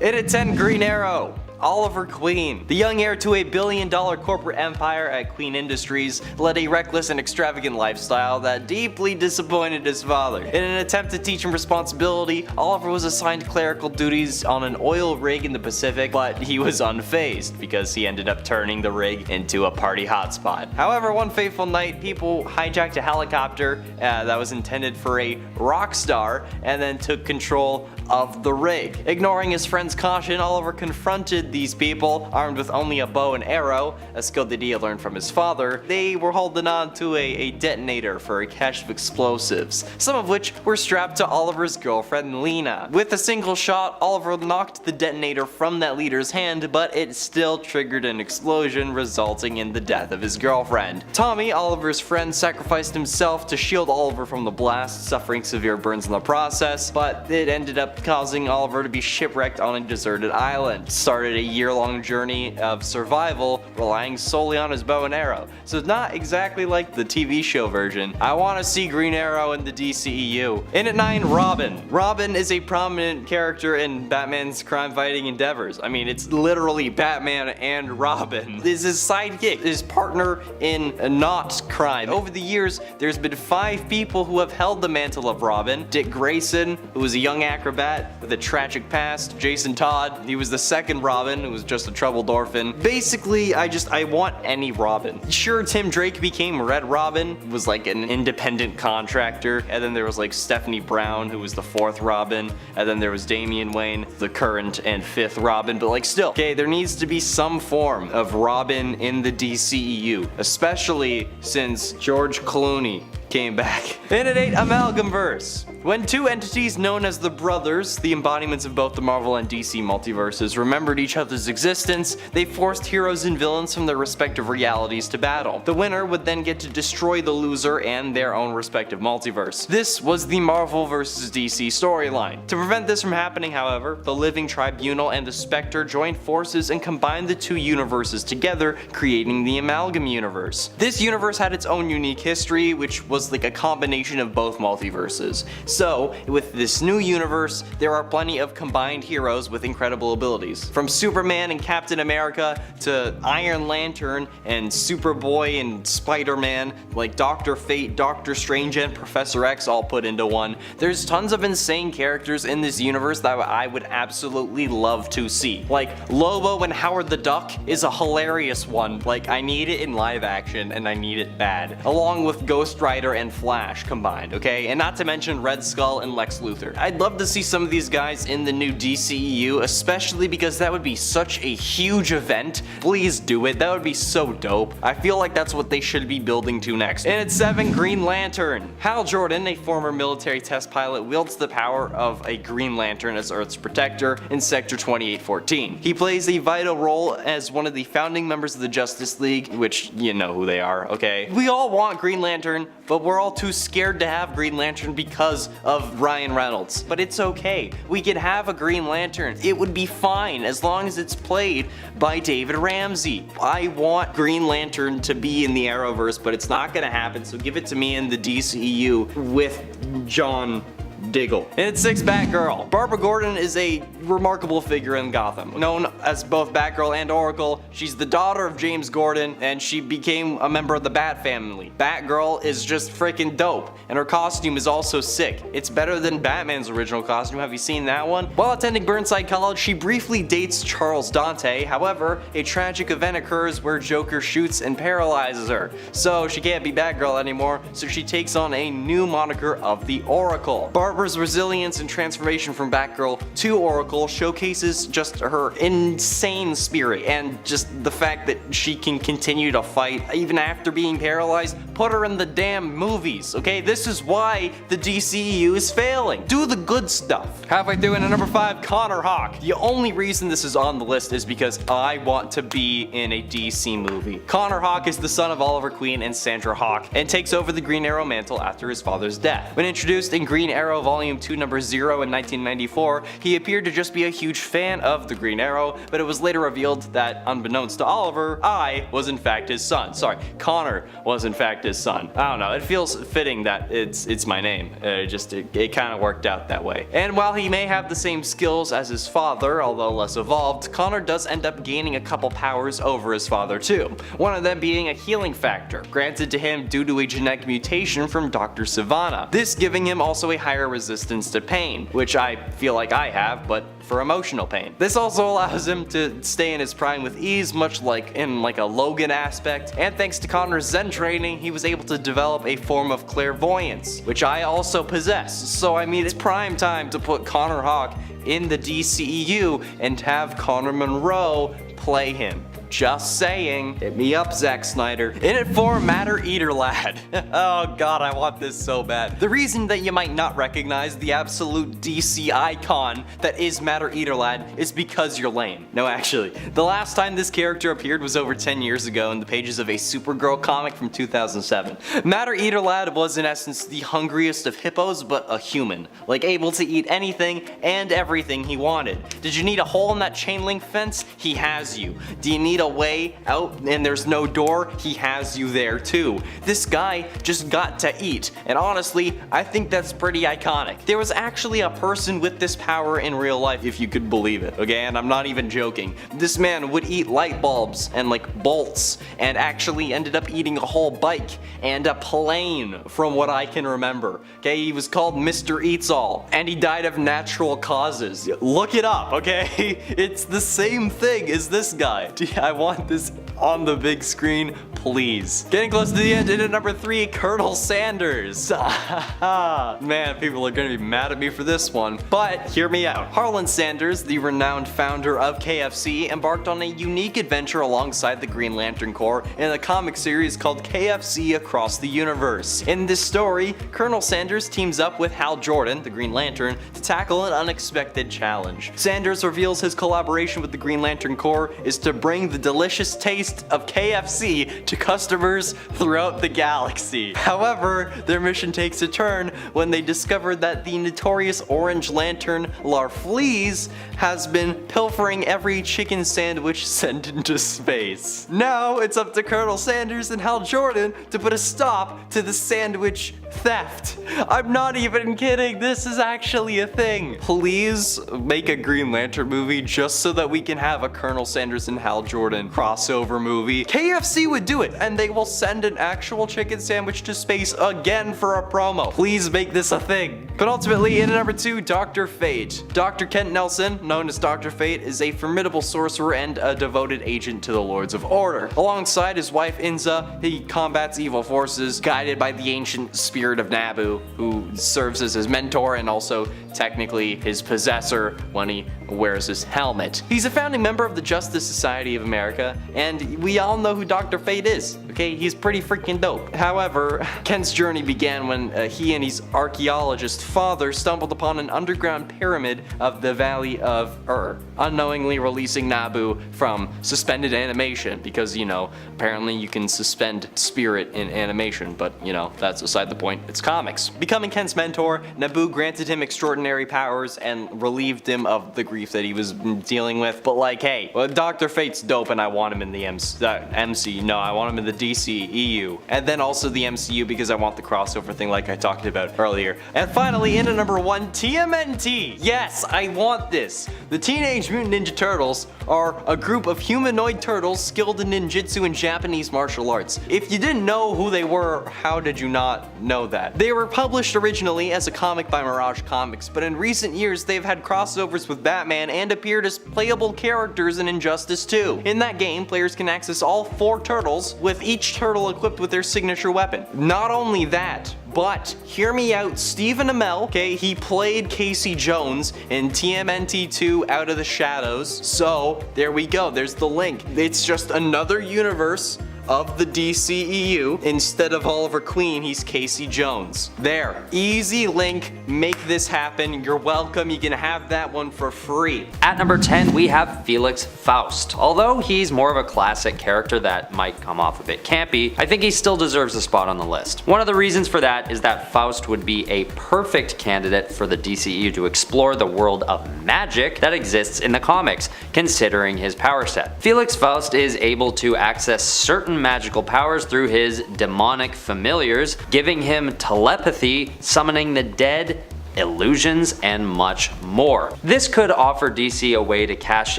At 10, Green Arrow. Oliver Queen. The young heir to a billion-dollar corporate empire at Queen Industries led a reckless and extravagant lifestyle that deeply disappointed his father. In an attempt to teach him responsibility, Oliver was assigned clerical duties on an oil rig in the Pacific, but he was unfazed because he ended up turning the rig into a party hotspot. However, one fateful night, people hijacked a helicopter that was intended for a rock star and then took control of the rig. Ignoring his friend's caution, Oliver confronted these people, armed with only a bow and arrow, a skill that he had learned from his father. They were holding on to a detonator for a cache of explosives, some of which were strapped to Oliver's girlfriend Lena. With a single shot, Oliver knocked the detonator from that leader's hand, but it still triggered an explosion, resulting in the death of his girlfriend. Tommy, Oliver's friend, sacrificed himself to shield Oliver from the blast, suffering severe burns in the process, but it ended up causing Oliver to be shipwrecked on a deserted island. Started a year-long journey of survival, relying solely on his bow and arrow. So it's not exactly like the TV show version. I want to see Green Arrow in the DCEU. In at 9, Robin. Robin is a prominent character in Batman's crime-fighting endeavors. I mean, it's literally Batman and Robin. This is his sidekick, his partner in not crime. Over the years, there's been 5 people who have held the mantle of Robin. Dick Grayson, who was a young acrobat with a tragic past. Jason Todd, he was the second Robin, who was just a troubled orphan. Basically, I want any Robin. Sure, Tim Drake became Red Robin, was like an independent contractor, and then there was like Stephanie Brown, who was the 4th Robin, and then there was Damian Wayne, the current and 5th Robin, but like still, okay, there needs to be some form of Robin in the DCEU, especially since George Clooney came back. And at 8, Amalgamverse. When 2 entities known as the Brothers, the embodiments of both the Marvel and DC multiverses, remembered each other's existence, they forced heroes and villains from their respective realities to battle. The winner would then get to destroy the loser and their own respective multiverse. This was the Marvel vs. DC storyline. To prevent this from happening, however, the Living Tribunal and the Spectre joined forces and combined the 2 universes together, creating the Amalgam Universe. This universe had its own unique history, which was like a combination of both multiverses. So, with this new universe, there are plenty of combined heroes with incredible abilities. From Superman and Captain America to Iron Lantern and Superboy and Spider-Man, like Dr. Fate, Doctor Strange, and Professor X all put into one. There's tons of insane characters in this universe that I would absolutely love to see. Like, Lobo and Howard the Duck is a hilarious one. Like, I need it in live action and I need it bad. Along with Ghost Rider and Flash combined, okay? And not to mention Red Skull and Lex Luthor. I'd love to see some of these guys in the new DCEU, especially because that would be such a huge event. Please do it. That would be so dope. I feel like that's what they should be building to next. And at 7, Green Lantern. Hal Jordan, a former military test pilot, wields the power of a Green Lantern as Earth's protector in Sector 2814. He plays a vital role as one of the founding members of the Justice League, which you know who they are, okay? We all want Green Lantern, but we're all too scared to have Green Lantern because of Ryan Reynolds. But it's okay. We could have a Green Lantern. It would be fine as long as it's played by David Ramsey. I want Green Lantern to be in the Arrowverse, but it's not gonna happen, so give it to me in the DCEU with John Diggle. And at 6, Batgirl. Barbara Gordon is a remarkable figure in Gotham. Known as both Batgirl and Oracle, she's the daughter of James Gordon, and she became a member of the Bat family. Batgirl is just freaking dope, and her costume is also sick. It's better than Batman's original costume. Have you seen that one? While attending Burnside College, she briefly dates Charles Dante. However, a tragic event occurs where Joker shoots and paralyzes her. So she can't be Batgirl anymore, so she takes on a new moniker of the Oracle. Barbara's resilience and transformation from Batgirl to Oracle showcases just her insane spirit and just the fact that she can continue to fight even after being paralyzed. Put her in the damn movies, okay? This is why the DCEU is failing. Do the good stuff. Halfway through, and at number 5, Connor Hawke. The only reason this is on the list is because I want to be in a DC movie. Connor Hawke is the son of Oliver Queen and Sandra Hawke and takes over the Green Arrow mantle after his father's death. When introduced in Green Arrow Arrow Volume 2 number 0 in 1994, he appeared to just be a huge fan of the Green Arrow, but it was later revealed that, unbeknownst to Oliver, I was in fact his son. Sorry, Connor was in fact his son. I don't know, it feels fitting that it's my name. It kind of worked out that way. And while he may have the same skills as his father, although less evolved, Connor does end up gaining a couple powers over his father too. One of them being a healing factor, granted to him due to a genetic mutation from Dr. Savannah. This giving him also a higher resistance to pain, which I feel like I have, but for emotional pain. This also allows him to stay in his prime with ease, much like in a Logan aspect, and thanks to Connor's Zen training, he was able to develop a form of clairvoyance, which I also possess. So I mean, it's prime time to put Connor Hawke in the DCEU and have Connor Monroe play him. Just saying. Hit me up, Zack Snyder. In it for Matter Eater Lad. Oh god, I want this so bad. The reason that you might not recognize the absolute DC icon that is Matter Eater Lad is because you're lame. No, actually, the last time this character appeared was over 10 years ago in the pages of a Supergirl comic from 2007. Matter Eater Lad was in essence the hungriest of hippos, but a human. Like able to eat anything and everything he wanted. Did you need a hole in that chain link fence? He has you. Do you need a way out and there's no door? He has you there too. This guy just got to eat, and honestly, I think that's pretty iconic. There was actually a person with this power in real life, if you could believe it, okay? And I'm not even joking. This man would eat light bulbs and bolts, and actually ended up eating a whole bike and a plane from what I can remember. Okay, he was called Mr. Eats All, and he died of natural causes. Look it up, okay? It's the same thing as this guy. I want this on the big screen, please. Getting close to the end, and at number 3, Colonel Sanders. Man, people are gonna be mad at me for this one, but hear me out. Harlan Sanders, the renowned founder of KFC, embarked on a unique adventure alongside the Green Lantern Corps in a comic series called KFC Across the Universe. In this story, Colonel Sanders teams up with Hal Jordan, the Green Lantern, to tackle an unexpected challenge. Sanders reveals his collaboration with the Green Lantern Corps is to bring the delicious taste of KFC to customers throughout the galaxy. However, their mission takes a turn when they discover that the notorious Orange Lantern Larfleeze has been pilfering every chicken sandwich sent into space. Now it's up to Colonel Sanders and Hal Jordan to put a stop to the sandwich theft. I'm not even kidding, this is actually a thing. Please make a Green Lantern movie just so that we can have a Colonel Sanders and Hal Jordan crossover movie. KFC would do it, and they will send an actual chicken sandwich to space again for a promo. Please make this a thing. But ultimately, in at number 2, Dr. Fate. Dr. Kent Nelson, known as Dr. Fate, is a formidable sorcerer and a devoted agent to the Lords of Order. Alongside his wife Inza, he combats evil forces, guided by the ancient spirit of Nabu, who serves as his mentor and also technically his possessor when he wears his helmet. He's a founding member of the Justice Society of America, and we all know who Dr. Fate is. Okay, he's pretty freaking dope. However, Kent's journey began when he and his archaeologist father stumbled upon an underground pyramid of the Valley of Ur, unknowingly releasing Nabu from suspended animation because, you know, apparently you can suspend spirit in animation, but, you know, that's aside the point. It's comics. Becoming Kent's mentor, Nabu granted him extraordinary powers and relieved him of the grief that he was dealing with. But like, hey, well, Dr. Fate's dope and I want him in the MC. No, I want him in the DCEU. And then also the MCU because I want the crossover thing like I talked about earlier. And finally, in at number 1, TMNT. Yes, I want this. The Teenage Mutant Ninja Turtles are a group of humanoid turtles skilled in ninjutsu and Japanese martial arts. If you didn't know who they were, how did you not know that? They were published originally as a comic by Mirage Comics, but in recent years they've had crossovers with Batman and appeared as playable characters in Injustice 2. In that game, players can access all 4 turtles, with each turtle equipped with their signature weapon. Not only that, but hear me out, Stephen Amell, okay, he played Casey Jones in TMNT 2 Out of the Shadows, so there we go, there's the link. It's just another universe of the DCEU. Instead of Oliver Queen, he's Casey Jones. There, easy link, make this happen, you're welcome. You can have that one for free. At number 10, we have Felix Faust. Although he's more of a classic character that might come off a bit campy, I think he still deserves a spot on the list. One of the reasons for that is that Faust would be a perfect candidate for the DCEU to explore the world of magic that exists in the comics, considering his power set. Felix Faust is able to access certain magical powers through his demonic familiars, giving him telepathy, summoning the dead, illusions, and much more. This could offer DC a way to cash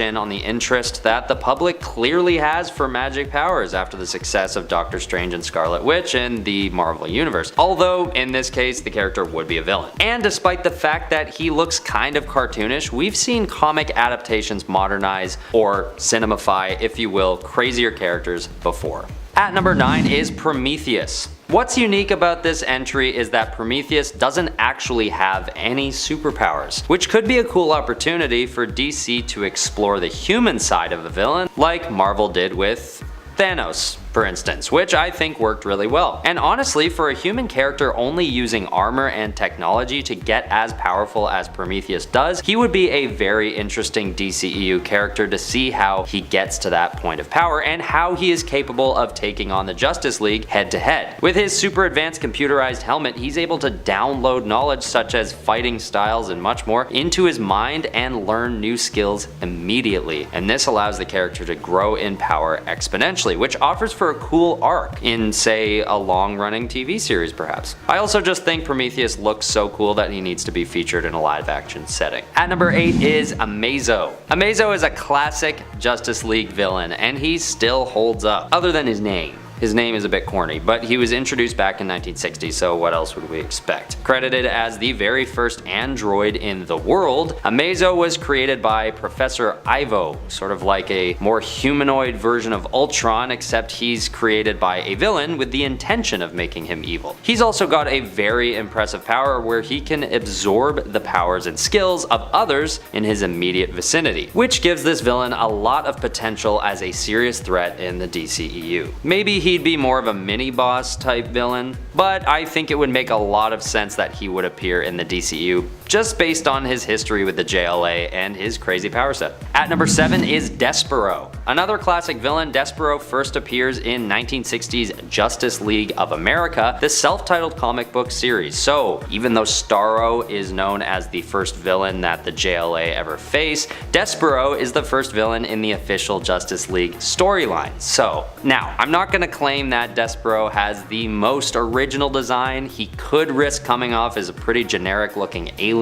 in on the interest that the public clearly has for magic powers after the success of Doctor Strange and Scarlet Witch in the Marvel Universe, although in this case the character would be a villain. And despite the fact that he looks kind of cartoonish, we've seen comic adaptations modernize, or cinemify if you will, crazier characters before. At number 9 is Prometheus. What's unique about this entry is that Prometheus doesn't actually have any superpowers, which could be a cool opportunity for DC to explore the human side of a villain, like Marvel did with Thanos, for instance, which I think worked really well. And honestly, for a human character only using armor and technology to get as powerful as Prometheus does, he would be a very interesting DCEU character to see how he gets to that point of power and how he is capable of taking on the Justice League head to head. With his super advanced computerized helmet, he's able to download knowledge such as fighting styles and much more into his mind and learn new skills immediately. And this allows the character to grow in power exponentially, which offers for a cool arc in, say, a long-running TV series perhaps. I also just think Prometheus looks so cool that he needs to be featured in a live-action setting. At number 8 is Amazo. Amazo is a classic Justice League villain, and he still holds up, other than his name. His name is a bit corny, but he was introduced back in 1960, so what else would we expect? Credited as the very first android in the world, Amazo was created by Professor Ivo, sort of like a more humanoid version of Ultron, except he's created by a villain with the intention of making him evil. He's also got a very impressive power where he can absorb the powers and skills of others in his immediate vicinity, which gives this villain a lot of potential as a serious threat in the DCEU. Maybe he'd be more of a mini-boss type villain, but I think it would make a lot of sense that he would appear in the DCEU just based on his history with the JLA and his crazy power set. At number 7 is Despero. Another classic villain, Despero first appears in 1960's Justice League of America, the self-titled comic book series. So even though Starro is known as the first villain that the JLA ever faced, Despero is the first villain in the official Justice League storyline. So now, I'm not gonna claim that Despero has the most original design. He could risk coming off as a pretty generic looking alien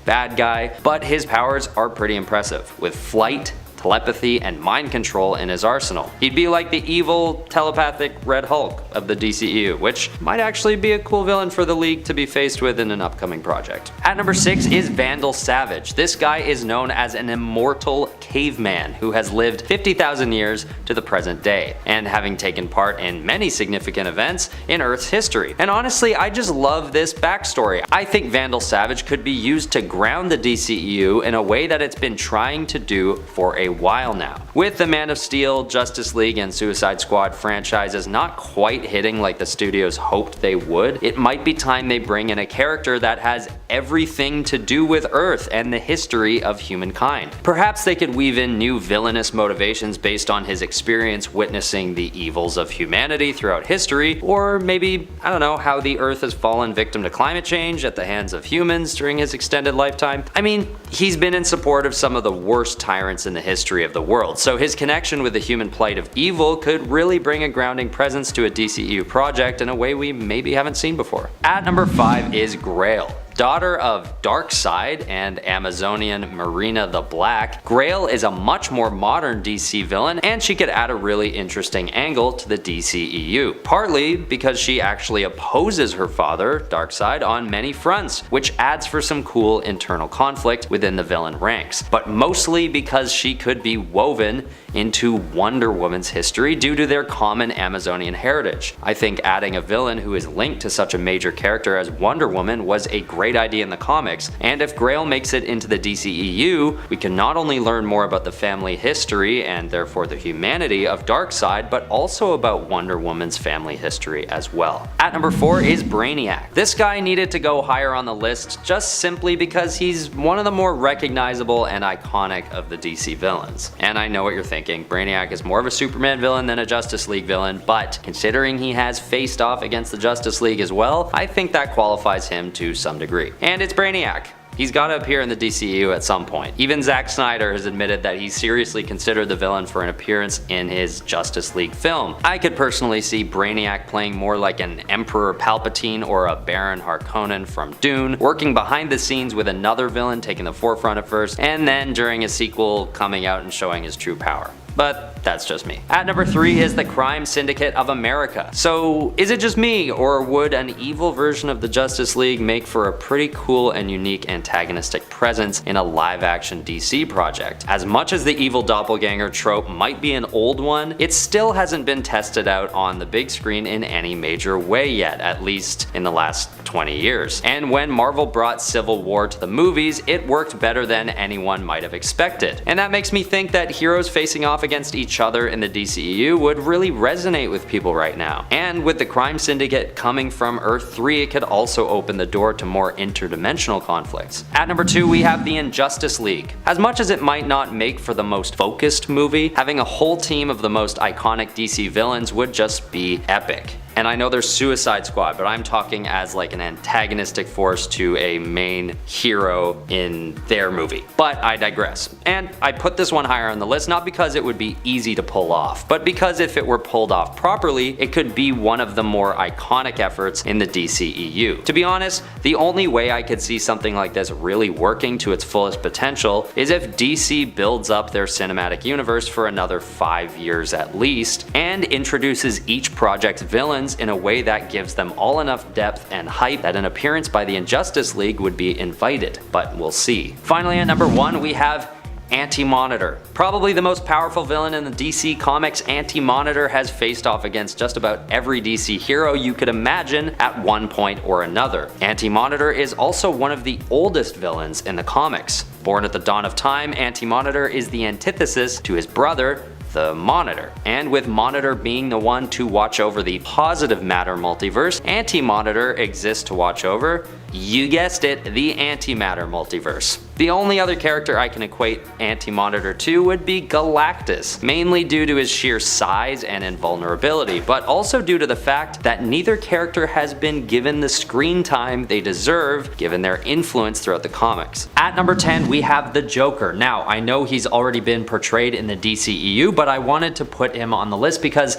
bad guy, but his powers are pretty impressive, with flight, telepathy, and mind control in his arsenal. He'd be like the evil, telepathic Red Hulk of the DCEU, which might actually be a cool villain for the League to be faced with in an upcoming project. At number 6 is Vandal Savage. This guy is known as an immortal caveman who has lived 50,000 years to the present day, and having taken part in many significant events in Earth's history. And honestly, I just love this backstory. I think Vandal Savage could be used to ground the DCEU in a way that it's been trying to do for a while now. With the Man of Steel, Justice League, and Suicide Squad franchises not quite hitting like the studios hoped they would, it might be time they bring in a character that has everything to do with Earth and the history of humankind. Perhaps they could weave in new villainous motivations based on his experience witnessing the evils of humanity throughout history, or maybe, I don't know, how the Earth has fallen victim to climate change at the hands of humans during his extended lifetime. I mean, he's been in support of some of the worst tyrants in the history of the world, so his connection with the human plight of evil could really bring a grounding presence to a DCEU project in a way we maybe haven't seen before. At number 5 is Grail. Daughter of Darkseid and Amazonian Marina the Black, Grail is a much more modern DC villain, and she could add a really interesting angle to the DCEU. Partly because she actually opposes her father, Darkseid, on many fronts, which adds for some cool internal conflict within the villain ranks. But mostly because she could be woven into Wonder Woman's history due to their common Amazonian heritage. I think adding a villain who is linked to such a major character as Wonder Woman was a great great idea in the comics, and if Grail makes it into the DCEU, we can not only learn more about the family history and therefore the humanity of Darkseid, but also about Wonder Woman's family history as well. At number 4 is Brainiac. This guy needed to go higher on the list just simply because he's one of the more recognizable and iconic of the DC villains. And I know what you're thinking, Brainiac is more of a Superman villain than a Justice League villain, but considering he has faced off against the Justice League as well, I think that qualifies him to some degree. And it's Brainiac. He's got to appear in the DCEU at some point. Even Zack Snyder has admitted that he seriously considered the villain for an appearance in his Justice League film. I could personally see Brainiac playing more like an Emperor Palpatine or a Baron Harkonnen from Dune, working behind the scenes with another villain taking the forefront at first, and then during a sequel coming out and showing his true power. But that's just me. At number 3 is the Crime Syndicate of America. So is it just me, or would an evil version of the Justice League make for a pretty cool and unique antagonistic presence in a live-action DC project? As much as the evil doppelganger trope might be an old one, it still hasn't been tested out on the big screen in any major way yet, at least in the last 20 years. And when Marvel brought Civil War to the movies, it worked better than anyone might have expected. And that makes me think that heroes facing off against each other in the DCEU would really resonate with people right now. And with the Crime Syndicate coming from Earth 3, it could also open the door to more interdimensional conflicts. At number 2, we have the Injustice League. As much as it might not make for the most focused movie, having a whole team of the most iconic DC villains would just be epic. And I know there's Suicide Squad, but I'm talking as like an antagonistic force to a main hero in their movie. But I digress. And I put this one higher on the list not because it would be easy to pull off, but because if it were pulled off properly, it could be one of the more iconic efforts in the DCEU. To be honest, the only way I could see something like this really working to its fullest potential is if DC builds up their cinematic universe for another 5 years at least, and introduces each project's villain in a way that gives them all enough depth and hype that an appearance by the Injustice League would be invited, but we'll see. Finally, at number 1, we have Anti-Monitor. Probably the most powerful villain in the DC comics, Anti-Monitor has faced off against just about every DC hero you could imagine at one point or another. Anti-Monitor is also one of the oldest villains in the comics. Born at the dawn of time, Anti-Monitor is the antithesis to his brother, the Monitor. And with Monitor being the one to watch over the positive matter multiverse, Anti-Monitor exists to watch over, you guessed it, the antimatter multiverse. The only other character I can equate Anti-Monitor to would be Galactus, mainly due to his sheer size and invulnerability, but also due to the fact that neither character has been given the screen time they deserve given their influence throughout the comics. At number 10, we have the Joker. Now, I know he's already been portrayed in the DCEU, but I wanted to put him on the list because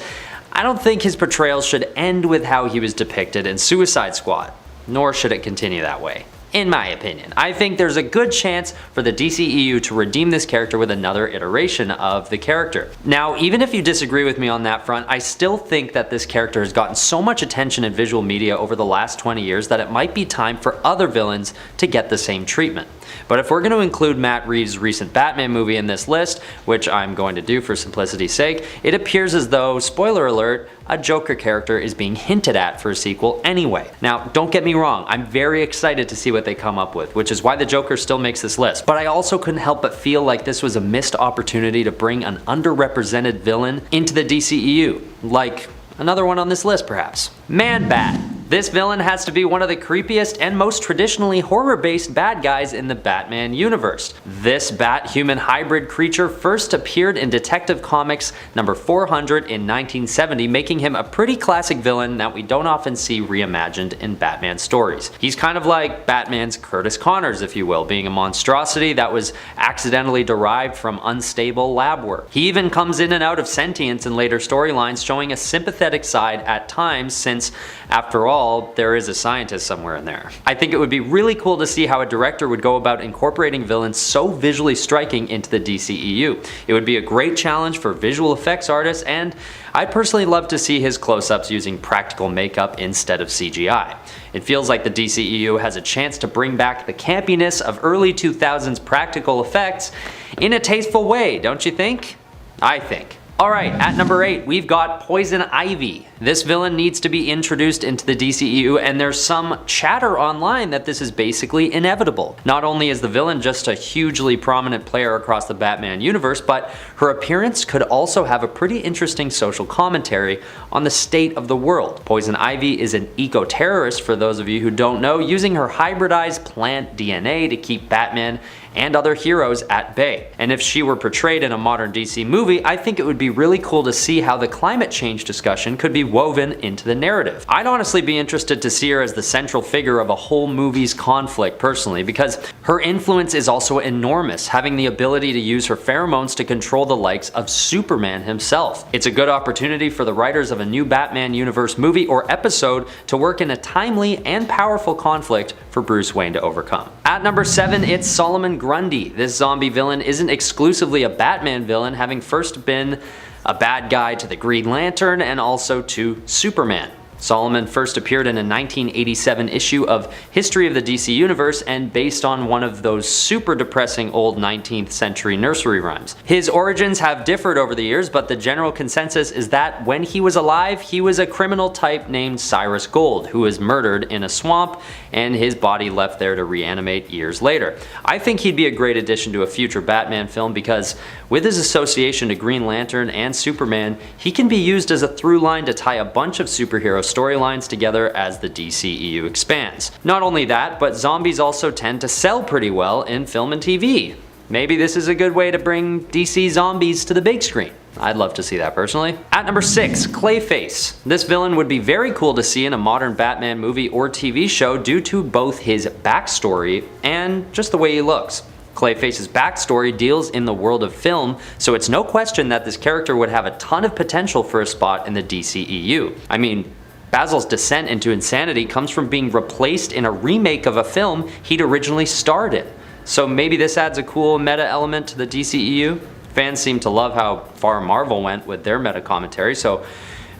I don't think his portrayal should end with how he was depicted in Suicide Squad. Nor should it continue that way. In my opinion, I think there's a good chance for the DCEU to redeem this character with another iteration of the character. Now, even if you disagree with me on that front, I still think that this character has gotten so much attention in visual media over the last 20 years that it might be time for other villains to get the same treatment. But if we're going to include Matt Reeves' recent Batman movie in this list, which I'm going to do for simplicity's sake, it appears as though, spoiler alert, a Joker character is being hinted at for a sequel anyway. Now, don't get me wrong, I'm very excited to see what they come up with, which is why the Joker still makes this list. But I also couldn't help but feel like this was a missed opportunity to bring an underrepresented villain into the DCEU. Like another one on this list, perhaps. Man-Bat. This villain has to be one of the creepiest and most traditionally horror-based bad guys in the Batman universe. This bat-human hybrid creature first appeared in Detective Comics number 400 in 1970, making him a pretty classic villain that we don't often see reimagined in Batman stories. He's kind of like Batman's Curtis Connors, if you will, being a monstrosity that was accidentally derived from unstable lab work. He even comes in and out of sentience in later storylines, showing a sympathetic side at times since, after all, there is a scientist somewhere in there. I think it would be really cool to see how a director would go about incorporating villains so visually striking into the DCEU. It would be a great challenge for visual effects artists, and I'd personally love to see his close-ups using practical makeup instead of CGI. It feels like the DCEU has a chance to bring back the campiness of early 2000s practical effects in a tasteful way, don't you think? I think. Alright, at number 8, we've got Poison Ivy. This villain needs to be introduced into the DCEU, and there's some chatter online that this is basically inevitable. Not only is the villain just a hugely prominent player across the Batman universe, but her appearance could also have a pretty interesting social commentary on the state of the world. Poison Ivy is an eco-terrorist, for those of you who don't know, using her hybridized plant DNA to keep Batman and other heroes at bay. And if she were portrayed in a modern DC movie, I think it would be really cool to see how the climate change discussion could be woven into the narrative. I'd honestly be interested to see her as the central figure of a whole movie's conflict personally, because her influence is also enormous, having the ability to use her pheromones to control the likes of Superman himself. It's a good opportunity for the writers of a new Batman universe movie or episode to work in a timely and powerful conflict for Bruce Wayne to overcome. At number 7, it's Solomon Grundy. This zombie villain isn't exclusively a Batman villain, having first been a bad guy to the Green Lantern and also to Superman. Solomon first appeared in a 1987 issue of History of the DC Universe and based on one of those super depressing old 19th century nursery rhymes. His origins have differed over the years, but the general consensus is that when he was alive, he was a criminal type named Cyrus Gold, who was murdered in a swamp and his body left there to reanimate years later. I think he'd be a great addition to a future Batman film because with his association to Green Lantern and Superman, he can be used as a through line to tie a bunch of superhero storylines together as the DCEU expands. Not only that, but zombies also tend to sell pretty well in film and TV. Maybe this is a good way to bring DC zombies to the big screen. I'd love to see that personally. At number 6, Clayface. This villain would be very cool to see in a modern Batman movie or TV show due to both his backstory and just the way he looks. Clayface's backstory deals in the world of film, so it's no question that this character would have a ton of potential for a spot in the DCEU. I mean, Basil's descent into insanity comes from being replaced in a remake of a film he'd originally starred in. So maybe this adds a cool meta element to the DCEU. Fans seem to love how far Marvel went with their meta commentary, so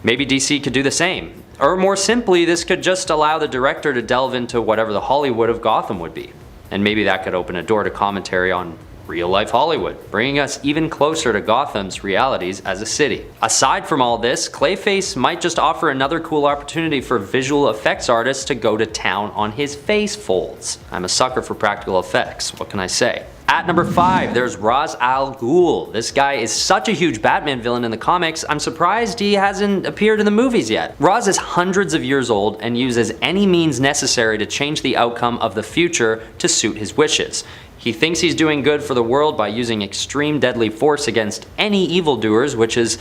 maybe DC could do the same. Or more simply, this could just allow the director to delve into whatever the Hollywood of Gotham would be. And maybe that could open a door to commentary on real-life Hollywood, bringing us even closer to Gotham's realities as a city. Aside from all this, Clayface might just offer another cool opportunity for visual effects artists to go to town on his face folds. I'm a sucker for practical effects, what can I say? At number 5, there's Ra's al Ghul. This guy is such a huge Batman villain in the comics, I'm surprised he hasn't appeared in the movies yet. Ra's is hundreds of years old and uses any means necessary to change the outcome of the future to suit his wishes. He thinks he's doing good for the world by using extreme deadly force against any evildoers, which is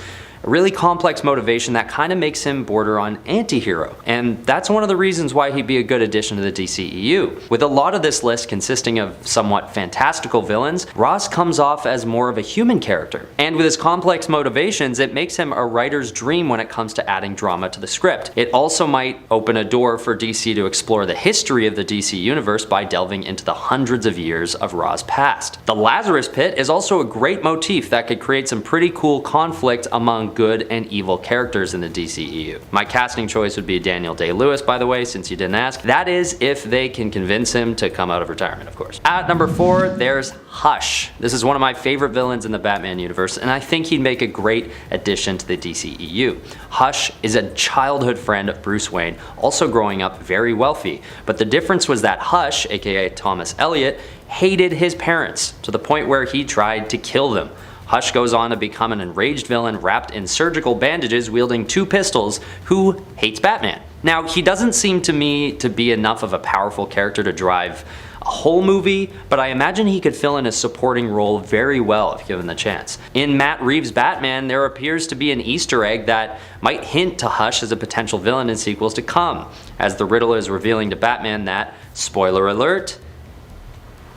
a really complex motivation that kind of makes him border on anti-hero. And that's one of the reasons why he'd be a good addition to the DCEU. With a lot of this list consisting of somewhat fantastical villains, Ra's comes off as more of a human character. And with his complex motivations, it makes him a writer's dream when it comes to adding drama to the script. It also might open a door for DC to explore the history of the DC universe by delving into the hundreds of years of Ra's past. The Lazarus Pit is also a great motif that could create some pretty cool conflict among good and evil characters in the DCEU. My casting choice would be Daniel Day-Lewis, by the way, since you didn't ask. That is if they can convince him to come out of retirement, of course. At number 4, there's Hush. This is one of my favorite villains in the Batman universe, and I think he'd make a great addition to the DCEU. Hush is a childhood friend of Bruce Wayne, also growing up very wealthy. But the difference was that Hush, aka Thomas Elliot, hated his parents to the point where he tried to kill them. Hush goes on to become an enraged villain wrapped in surgical bandages wielding 2 pistols who hates Batman. Now, he doesn't seem to me to be enough of a powerful character to drive a whole movie, but I imagine he could fill in a supporting role very well if given the chance. In Matt Reeves' Batman, there appears to be an Easter egg that might hint to Hush as a potential villain in sequels to come, as the Riddler is revealing to Batman that, spoiler alert,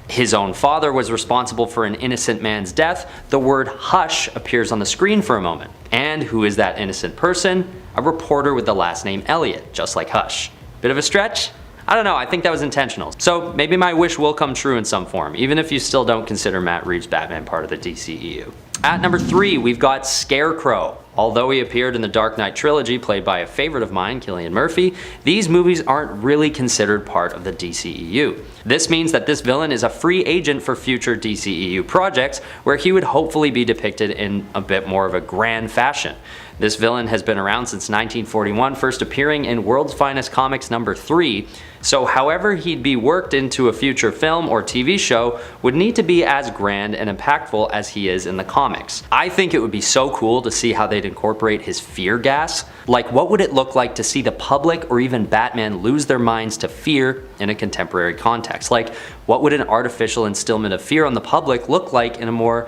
his own father was responsible for an innocent man's death. The word hush appears on the screen for a moment. And who is that innocent person? A reporter with the last name Elliot, just like Hush. Bit of a stretch? I don't know, I think that was intentional. So maybe my wish will come true in some form, even if you still don't consider Matt Reeves' Batman part of the DCEU. At number 3, we've got Scarecrow. Although he appeared in the Dark Knight trilogy played by a favorite of mine, Cillian Murphy, these movies aren't really considered part of the DCEU. This means that this villain is a free agent for future DCEU projects, where he would hopefully be depicted in a bit more of a grand fashion. This villain has been around since 1941, first appearing in World's Finest Comics number 3, so however he'd be worked into a future film or TV show would need to be as grand and impactful as he is in the comics. I think it would be so cool to see how they'd incorporate his fear gas. Like, what would it look like to see the public or even Batman lose their minds to fear in a contemporary context? Like, what would an artificial instillment of fear on the public look like in a more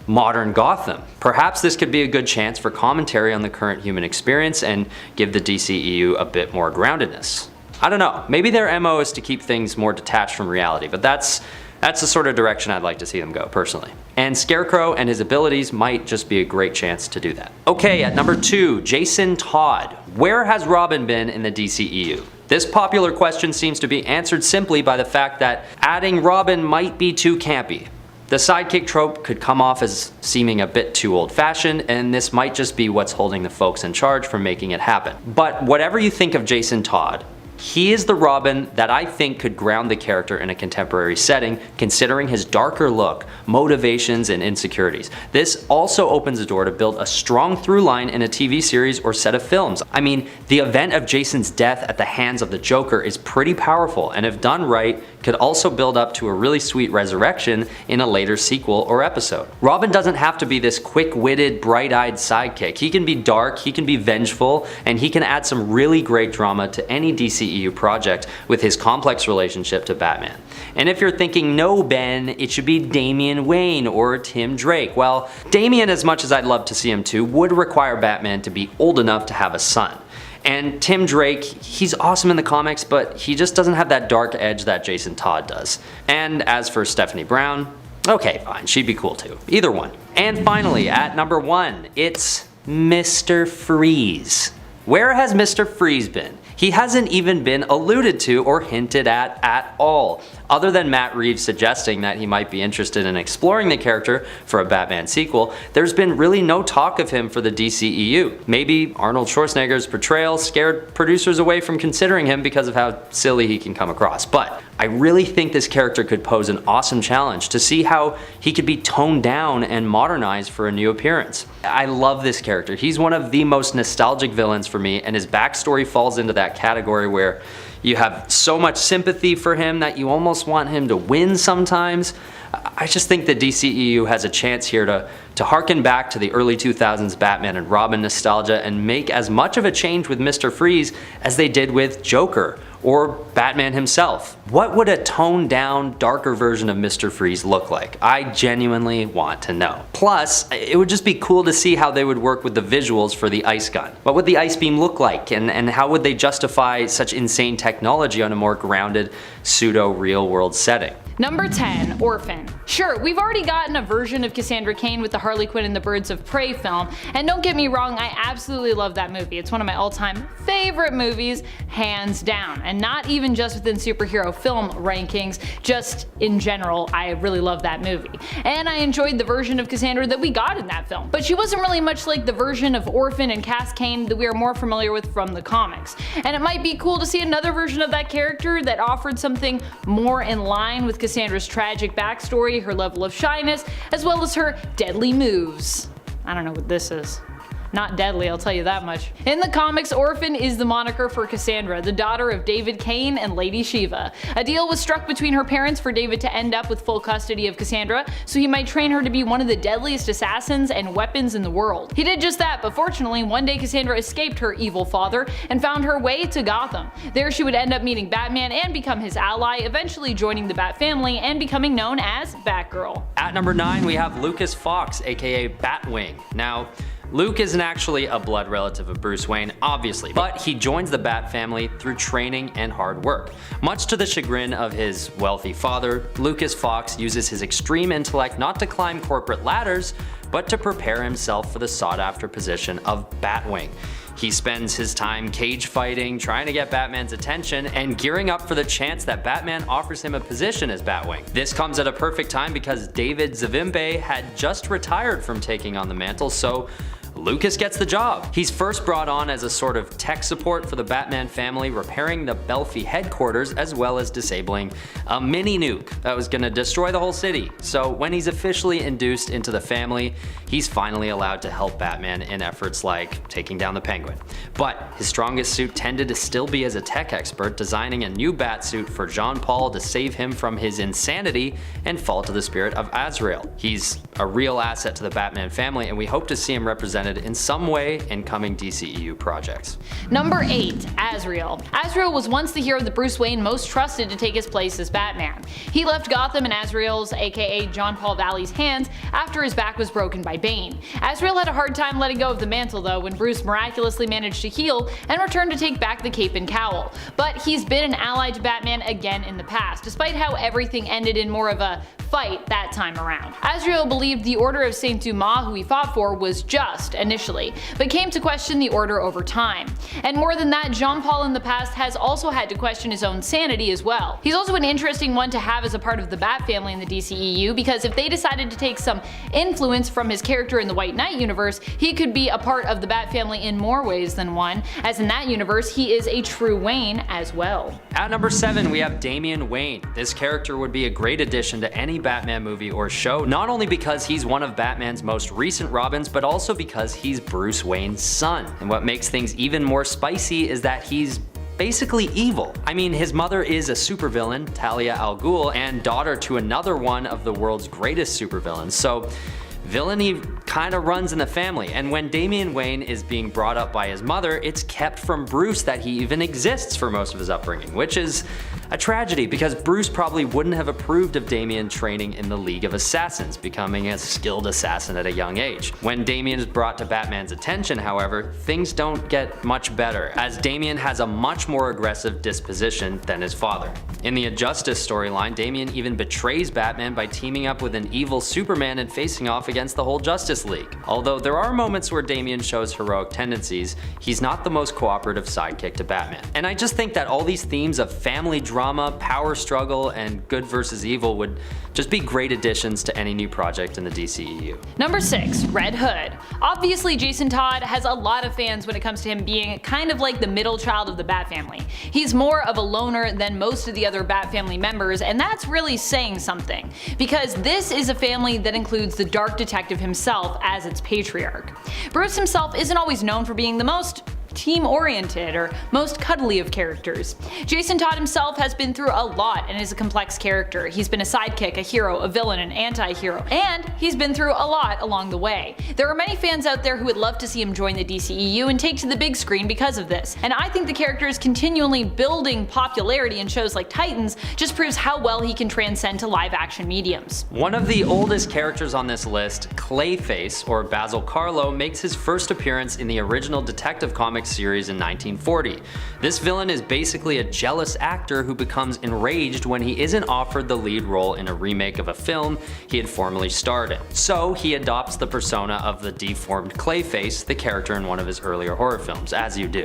modern Gotham? Perhaps this could be a good chance for commentary on the current human experience and give the DCEU a bit more groundedness. I don't know, maybe their MO is to keep things more detached from reality, but that's the sort of direction I'd like to see them go, personally. And Scarecrow and his abilities might just be a great chance to do that. Okay, at number 2, Jason Todd. Where has Robin been in the DCEU? This popular question seems to be answered simply by the fact that adding Robin might be too campy. The sidekick trope could come off as seeming a bit too old-fashioned, and this might just be what's holding the folks in charge from making it happen. But whatever you think of Jason Todd, he is the Robin that I think could ground the character in a contemporary setting, considering his darker look, motivations, and insecurities. This also opens the door to build a strong through line in a TV series or set of films. I mean, the event of Jason's death at the hands of the Joker is pretty powerful, and if done right, could also build up to a really sweet resurrection in a later sequel or episode. Robin doesn't have to be this quick-witted, bright-eyed sidekick. He can be dark, he can be vengeful, and he can add some really great drama to any DCEU project with his complex relationship to Batman. And if you're thinking, no Ben, it should be Damian Wayne or Tim Drake, well, Damian, as much as I'd love to see him too, would require Batman to be old enough to have a son. And Tim Drake, he's awesome in the comics, but he just doesn't have that dark edge that Jason Todd does. And as for Stephanie Brown, okay, fine, she'd be cool too. Either one. And finally, at number 1, it's Mr. Freeze. Where has Mr. Freeze been? He hasn't even been alluded to or hinted at all, other than Matt Reeves suggesting that he might be interested in exploring the character for a Batman sequel. There's been really no talk of him for the DCEU. Maybe Arnold Schwarzenegger's portrayal scared producers away from considering him because of how silly he can come across, but I really think this character could pose an awesome challenge to see how he could be toned down and modernized for a new appearance. I love this character. He's one of the most nostalgic villains for me, and his backstory falls into that category where you have so much sympathy for him that you almost want him to win sometimes. I just think the DCEU has a chance here to harken back to the early 2000s Batman and Robin nostalgia and make as much of a change with Mr. Freeze as they did with Joker or Batman himself. What would a toned down, darker version of Mr. Freeze look like? I genuinely want to know. Plus, it would just be cool to see how they would work with the visuals for the ice gun. What would the ice beam look like, and how would they justify such insane technology on a more grounded, pseudo real world setting? Number 10, Orphan. Sure, we've already gotten a version of Cassandra Cain with the Harley Quinn and the Birds of Prey film, and don't get me wrong, I absolutely love that movie. It's one of my all-time favorite movies, hands down, and not even just within superhero film rankings, just in general, I really love that movie. And I enjoyed the version of Cassandra that we got in that film, but she wasn't really much like the version of Orphan and Cass Cain that we are more familiar with from the comics. And it might be cool to see another version of that character that offered something more in line with Cassandra's tragic backstory, her level of shyness, as well as her deadly moves. I don't know what this is. Not deadly, I'll tell you that much. In the comics, Orphan is the moniker for Cassandra, the daughter of David Cain and Lady Shiva. A deal was struck between her parents for David to end up with full custody of Cassandra, so he might train her to be one of the deadliest assassins and weapons in the world. He did just that, but fortunately, one day Cassandra escaped her evil father and found her way to Gotham. There she would end up meeting Batman and become his ally, eventually joining the Bat family and becoming known as Batgirl. At number 9, we have Lucas Fox, aka Batwing. Now, Luke isn't actually a blood relative of Bruce Wayne, obviously, but he joins the Bat family through training and hard work. Much to the chagrin of his wealthy father, Lucas Fox uses his extreme intellect not to climb corporate ladders, but to prepare himself for the sought-after position of Batwing. He spends his time cage fighting, trying to get Batman's attention, and gearing up for the chance that Batman offers him a position as Batwing. This comes at a perfect time because David Zavimbe had just retired from taking on the mantle, so Lucas gets the job. He's first brought on as a sort of tech support for the Batman family, repairing the Belfie headquarters as well as disabling a mini nuke that was gonna destroy the whole city. So when he's officially induced into the family, he's finally allowed to help Batman in efforts like taking down the Penguin. But his strongest suit tended to still be as a tech expert, designing a new Batsuit for Jean-Paul to save him from his insanity and fall to the spirit of Azrael. He's a real asset to the Batman family, and we hope to see him represented in some way in coming DCEU projects. Number 8. Azrael. Azrael was once the hero that Bruce Wayne most trusted to take his place as Batman. He left Gotham in Azrael's, aka John Paul Valley's, hands after his back was broken by Bane. Azrael had a hard time letting go of the mantle though when Bruce miraculously managed to heal and returned to take back the cape and cowl. But he's been an ally to Batman again in the past, despite how everything ended in more of a fight that time around. Azrael believed the Order of Saint Dumas, who he fought for, was just initially, but came to question the Order over time. And more than that, Jean-Paul in the past has also had to question his own sanity as well. He's also an interesting one to have as a part of the Bat family in the DCEU, because if they decided to take some influence from his character in the White Knight universe, he could be a part of the Bat family in more ways than one, as in that universe he is a true Wayne as well. At number 7, we have Damian Wayne. This character would be a great addition to any Batman movie or show, not only because he's one of Batman's most recent Robins, but also because he's Bruce Wayne's son. And what makes things even more spicy is that he's basically evil. I mean, his mother is a supervillain, Talia al Ghul, and daughter to another one of the world's greatest supervillains, so villainy kinda runs in the family. And when Damian Wayne is being brought up by his mother, it's kept from Bruce that he even exists for most of his upbringing, which is a tragedy because Bruce probably wouldn't have approved of Damian training in the League of Assassins, becoming a skilled assassin at a young age. When Damian is brought to Batman's attention, however, things don't get much better, as Damian has a much more aggressive disposition than his father. In the Injustice storyline, Damian even betrays Batman by teaming up with an evil Superman and facing off against the whole Justice League. Although there are moments where Damian shows heroic tendencies, he's not the most cooperative sidekick to Batman. And I just think that all these themes of family drama, power struggle, and good versus evil would just be great additions to any new project in the DCEU. Number 6. Red Hood. Obviously, Jason Todd has a lot of fans when it comes to him being kind of like the middle child of the Bat family. He's more of a loner than most of the other Bat family members, and that's really saying something, because this is a family that includes the Dark Detective himself as its patriarch. Bruce himself isn't always known for being the most team-oriented or most cuddly of characters. Jason Todd himself has been through a lot and is a complex character. He's been a sidekick, a hero, a villain, an anti-hero, and he's been through a lot along the way. There are many fans out there who would love to see him join the DCEU and take to the big screen because of this, and I think the character is continually building popularity in shows like Titans just proves how well he can transcend to live-action mediums. One of the oldest characters on this list, Clayface, or Basil Karlo, makes his first appearance in the original Detective Comics series in 1940. This villain is basically a jealous actor who becomes enraged when he isn't offered the lead role in a remake of a film he had formerly starred in. So he adopts the persona of the deformed Clayface, the character in one of his earlier horror films, as you do.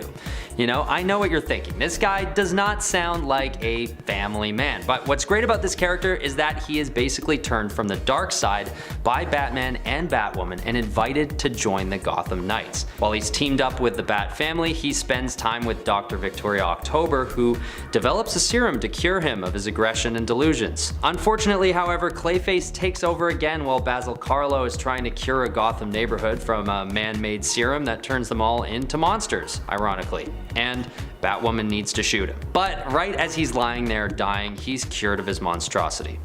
You know, I know what you're thinking. This guy does not sound like a family man, but what's great about this character is that he is basically turned from the dark side by Batman and Batwoman and invited to join the Gotham Knights. While he's teamed up with the Bat family, he spends time with Dr. Victoria October, who develops a serum to cure him of his aggression and delusions. Unfortunately, however, Clayface takes over again while Basil Karlo is trying to cure a Gotham neighborhood from a man-made serum that turns them all into monsters, ironically. And Batwoman needs to shoot him. But right as he's lying there dying, he's cured of his monstrosity.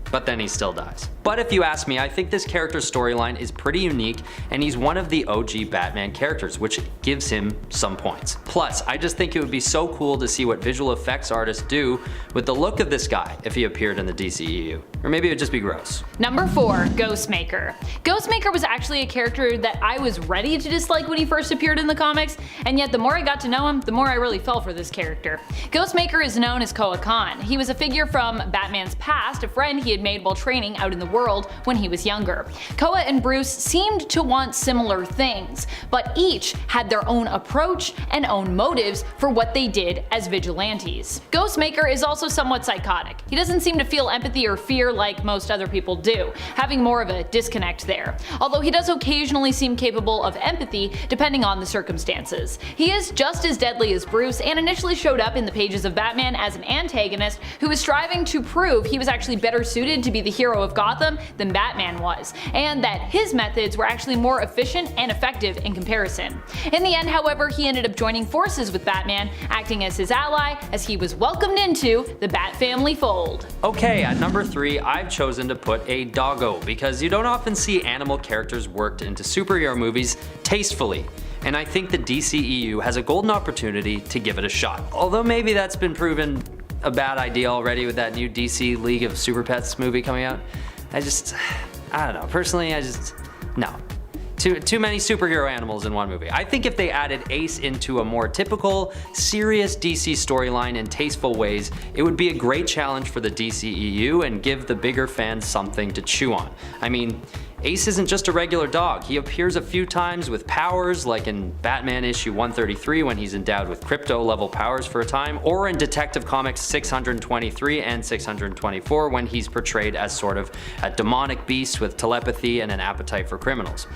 But then he still dies. But if you ask me, I think this character's storyline is pretty unique, and he's one of the OG Batman characters, which gives him some points. Plus, I just think it would be so cool to see what visual effects artists do with the look of this guy if he appeared in the DCEU. Or maybe it would just be gross. Number 4. Ghostmaker. Ghostmaker was actually a character that I was ready to dislike when he first appeared in the comics, and yet the more I got to know him, the more I really fell for this character. Ghostmaker is known as Koa Khan. He was a figure from Batman's past, a friend he had made while training out in the world when he was younger. Koa and Bruce seemed to want similar things, but each had their own approach and own motives for what they did as vigilantes. Ghostmaker is also somewhat psychotic. He doesn't seem to feel empathy or fear like most other people do, having more of a disconnect there. Although he does occasionally seem capable of empathy depending on the circumstances. He is just as deadly as Bruce and initially showed up in the pages of Batman as an antagonist who was striving to prove he was actually better suited to be the hero of Gotham than Batman was, and that his methods were actually more efficient and effective in comparison. In the end, however, he ended up joining forces with Batman, acting as his ally as he was welcomed into the Bat family fold. Okay, at number 3, I've chosen to put a doggo because you don't often see animal characters worked into superhero movies tastefully. And I think the DCEU has a golden opportunity to give it a shot. Although maybe that's been proven a bad idea already with that new DC League of Super Pets movie coming out. I don't know. Personally, no. Too many superhero animals in one movie. I think if they added Ace into a more typical, serious DC storyline in tasteful ways, it would be a great challenge for the DCEU and give the bigger fans something to chew on. I mean, Ace isn't just a regular dog. He appears a few times with powers, like in Batman issue 133 when he's endowed with crypto-level powers for a time, or in Detective Comics 623 and 624 when he's portrayed as sort of a demonic beast with telepathy and an appetite for criminals.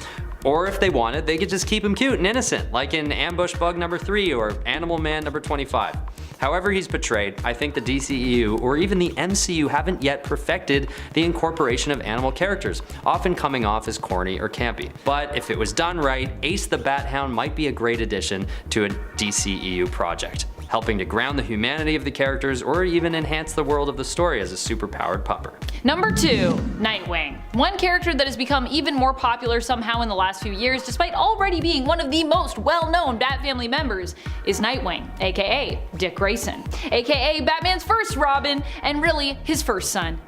Or if they wanted, they could just keep him cute and innocent, like in Ambush Bug number 3 or Animal Man number 25. However he's portrayed, I think the DCEU or even the MCU haven't yet perfected the incorporation of animal characters, often coming off as corny or campy. But if it was done right, Ace the Bat Hound might be a great addition to a DCEU project, helping to ground the humanity of the characters or even enhance the world of the story as a superpowered pupper. Number 2, Nightwing. One character that has become even more popular somehow in the last few years, despite already being one of the most well-known Bat family members, is Nightwing, aka Dick Grayson, aka Batman's first Robin, and really his first son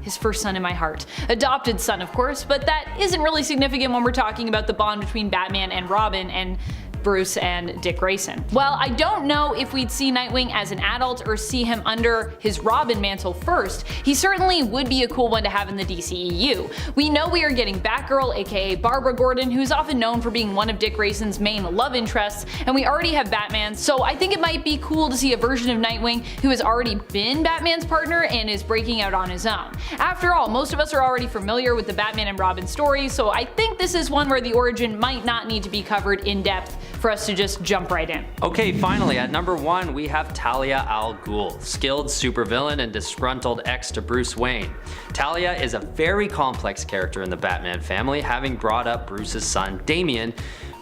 in my heart. Adopted son, of course, but that isn't really significant when we're talking about the bond between Batman and Robin and Bruce and Dick Grayson. Well, I don't know if we'd see Nightwing as an adult or see him under his Robin mantle first. He certainly would be a cool one to have in the DCEU. We know we are getting Batgirl, aka Barbara Gordon, who's often known for being one of Dick Grayson's main love interests, and we already have Batman, so I think it might be cool to see a version of Nightwing who has already been Batman's partner and is breaking out on his own. After all, most of us are already familiar with the Batman and Robin story, so I think this is one where the origin might not need to be covered in depth for us to just jump right in. Okay, finally, at number 1, we have Talia al Ghul, skilled supervillain and disgruntled ex to Bruce Wayne. Talia is a very complex character in the Batman family, having brought up Bruce's son, Damian,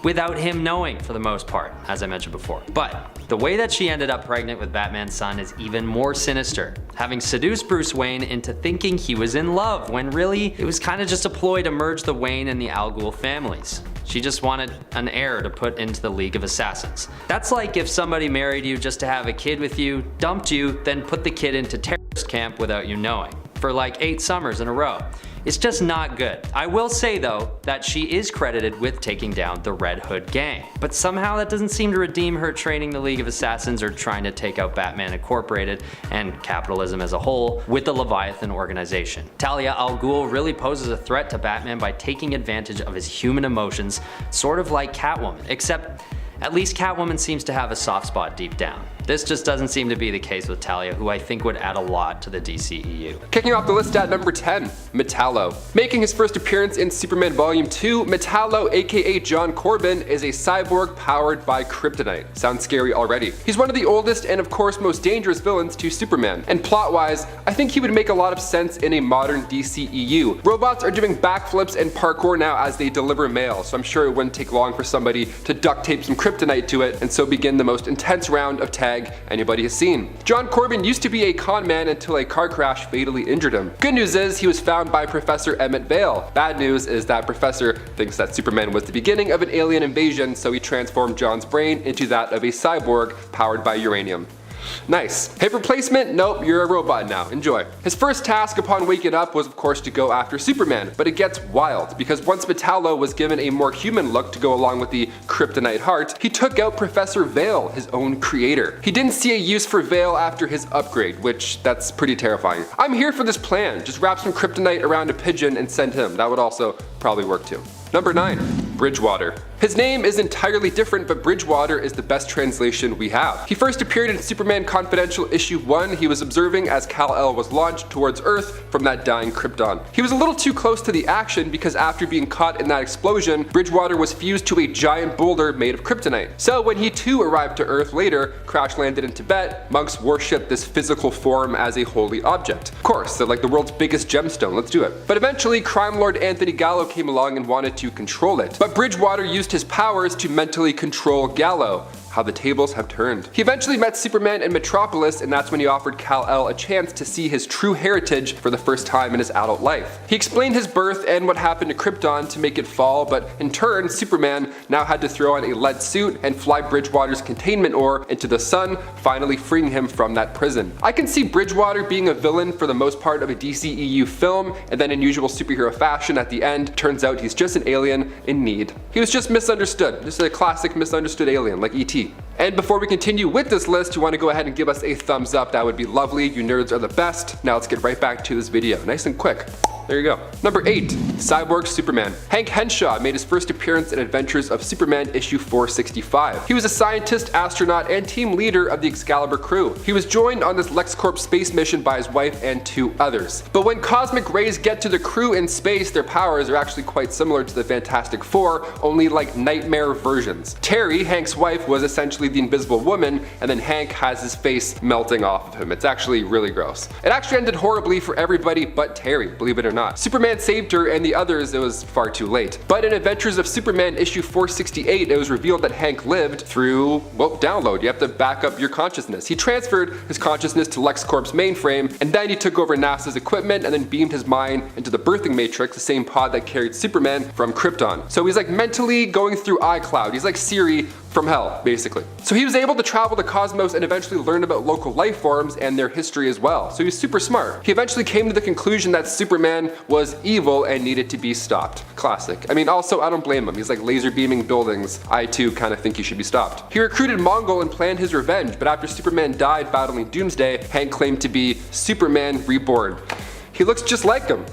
without him knowing for the most part, as I mentioned before. But the way that she ended up pregnant with Batman's son is even more sinister, having seduced Bruce Wayne into thinking he was in love, when really it was kind of just a ploy to merge the Wayne and the Al Ghul families. She just wanted an heir to put into the League of Assassins. That's like if somebody married you just to have a kid with you, dumped you, then put the kid into terrorist camp without you knowing, for like 8 summers in a row. It's just not good. I will say though that she is credited with taking down the Red Hood gang, but somehow that doesn't seem to redeem her training the League of Assassins or trying to take out Batman Incorporated and capitalism as a whole with the Leviathan organization. Talia al Ghul really poses a threat to Batman by taking advantage of his human emotions, sort of like Catwoman, except at least Catwoman seems to have a soft spot deep down. This just doesn't seem to be the case with Talia, who I think would add a lot to the DCEU. Kicking off the list at number 10, Metallo. Making his first appearance in Superman Volume 2, Metallo, aka John Corbin, is a cyborg powered by kryptonite. Sounds scary already. He's one of the oldest and of course most dangerous villains to Superman, and plot-wise, I think he would make a lot of sense in a modern DCEU. Robots are doing backflips and parkour now as they deliver mail, so I'm sure it wouldn't take long for somebody to duct tape some kryptonite to it and so begin the most intense round of tag anybody has seen. John Corbin used to be a con man until a car crash fatally injured him. Good news is he was found by Professor Emmett Vale. Bad news is that Professor thinks that Superman was the beginning of an alien invasion, so he transformed John's brain into that of a cyborg powered by uranium. Nice. Hip replacement? Nope, you're a robot now. Enjoy. His first task upon waking up was of course to go after Superman, but it gets wild because once Metallo was given a more human look to go along with the kryptonite heart, he took out Professor Vale, his own creator. He didn't see a use for Vale after his upgrade, which that's pretty terrifying. I'm here for this plan. Just wrap some kryptonite around a pigeon and send him. That would also probably work too. Number 9. Bridgewater. His name is entirely different, but Bridgewater is the best translation we have. He first appeared in Superman Confidential issue 1. He was observing as Kal-El was launched towards Earth from that dying Krypton. He was a little too close to the action because after being caught in that explosion, Bridgewater was fused to a giant boulder made of kryptonite. So when he too arrived to Earth later, crash landed in Tibet, monks worshipped this physical form as a holy object. Of course, they're like the world's biggest gemstone, let's do it. But eventually, crime lord Anthony Gallo came along and wanted to control it. But Bridgewater used his powers to mentally control Gallo. How the tables have turned. He eventually met Superman in Metropolis, and that's when he offered Kal-El a chance to see his true heritage for the first time in his adult life. He explained his birth and what happened to Krypton to make it fall, but in turn, Superman now had to throw on a lead suit and fly Bridgewater's containment ore into the sun, finally freeing him from that prison. I can see Bridgewater being a villain for the most part of a DCEU film, and then in usual superhero fashion at the end, turns out he's just an alien in need. He was just misunderstood, just a classic misunderstood alien like E.T. And before we continue with this list, you want to go ahead and give us a thumbs up, that would be lovely. You nerds are the best. Now let's get right back to this video, nice and quick. There you go. Number 8. Cyborg Superman. Hank Henshaw made his first appearance in Adventures of Superman issue 465. He was a scientist, astronaut, and team leader of the Excalibur crew. He was joined on this LexCorp space mission by his wife and 2 others. But when cosmic rays get to the crew in space, their powers are actually quite similar to the Fantastic Four, only like nightmare versions. Terry, Hank's wife, was essentially the Invisible Woman, and then Hank has his face melting off of him. It's actually really gross. It actually ended horribly for everybody but Terry, believe it or not. Superman saved her, and the others, it was far too late. But in Adventures of Superman issue 468, it was revealed that Hank lived through, well, download. You have to back up your consciousness. He transferred his consciousness to LexCorp's mainframe, and then he took over NASA's equipment and then beamed his mind into the birthing matrix, the same pod that carried Superman from Krypton. So he's like mentally going through iCloud. He's like Siri from hell, basically. So he was able to travel the cosmos and eventually learn about local life forms and their history as well. So he was super smart. He eventually came to the conclusion that Superman was evil and needed to be stopped. Classic. I mean, also, I don't blame him. He's like laser beaming buildings. I too kind of think he should be stopped. He recruited Mongol and planned his revenge, but after Superman died battling Doomsday, Hank claimed to be Superman Reborn. He looks just like him.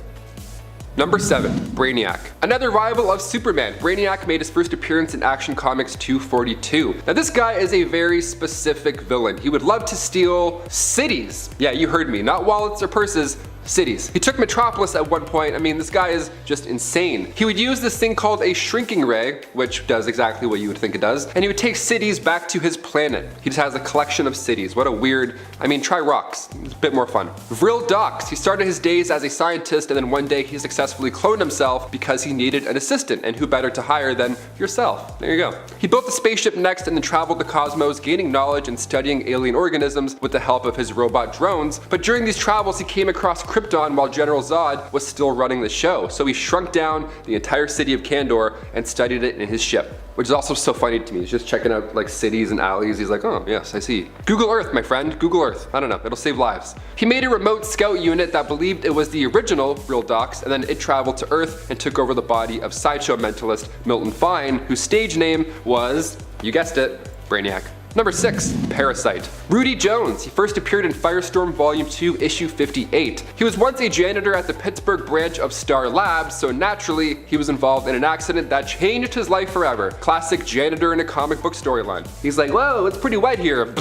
Number 7. Brainiac. Another rival of Superman, Brainiac made his first appearance in Action Comics 242. Now this guy is a very specific villain. He would love to steal cities. Yeah, you heard me, not wallets or purses, cities. He took Metropolis at one point. I mean, this guy is just insane. He would use this thing called a shrinking ray, which does exactly what you would think it does, and he would take cities back to his planet. He just has a collection of cities. What a weird, I mean, try rocks. It's a bit more fun. Vril Dox. He started his days as a scientist, and then one day he successfully cloned himself because he needed an assistant, and who better to hire than yourself. There you go. He built the spaceship next and then traveled the cosmos, gaining knowledge and studying alien organisms with the help of his robot drones. But during these travels, he came across Krypton while General Zod was still running the show. So he shrunk down the entire city of Kandor and studied it in his ship. Which is also so funny to me. He's just checking out like cities and alleys. He's like, oh yes, I see. Google Earth, my friend, Google Earth. I don't know, it'll save lives. He made a remote scout unit that believed it was the original Vril Dox, and then it traveled to Earth and took over the body of sideshow mentalist Milton Fine, whose stage name was, you guessed it, Brainiac. Number 6. Parasite. Rudy Jones. He first appeared in Firestorm Volume 2, Issue 58. He was once a janitor at the Pittsburgh branch of Star Labs, so naturally, he was involved in an accident that changed his life forever. Classic janitor in a comic book storyline. He's like, whoa, it's pretty wet here, and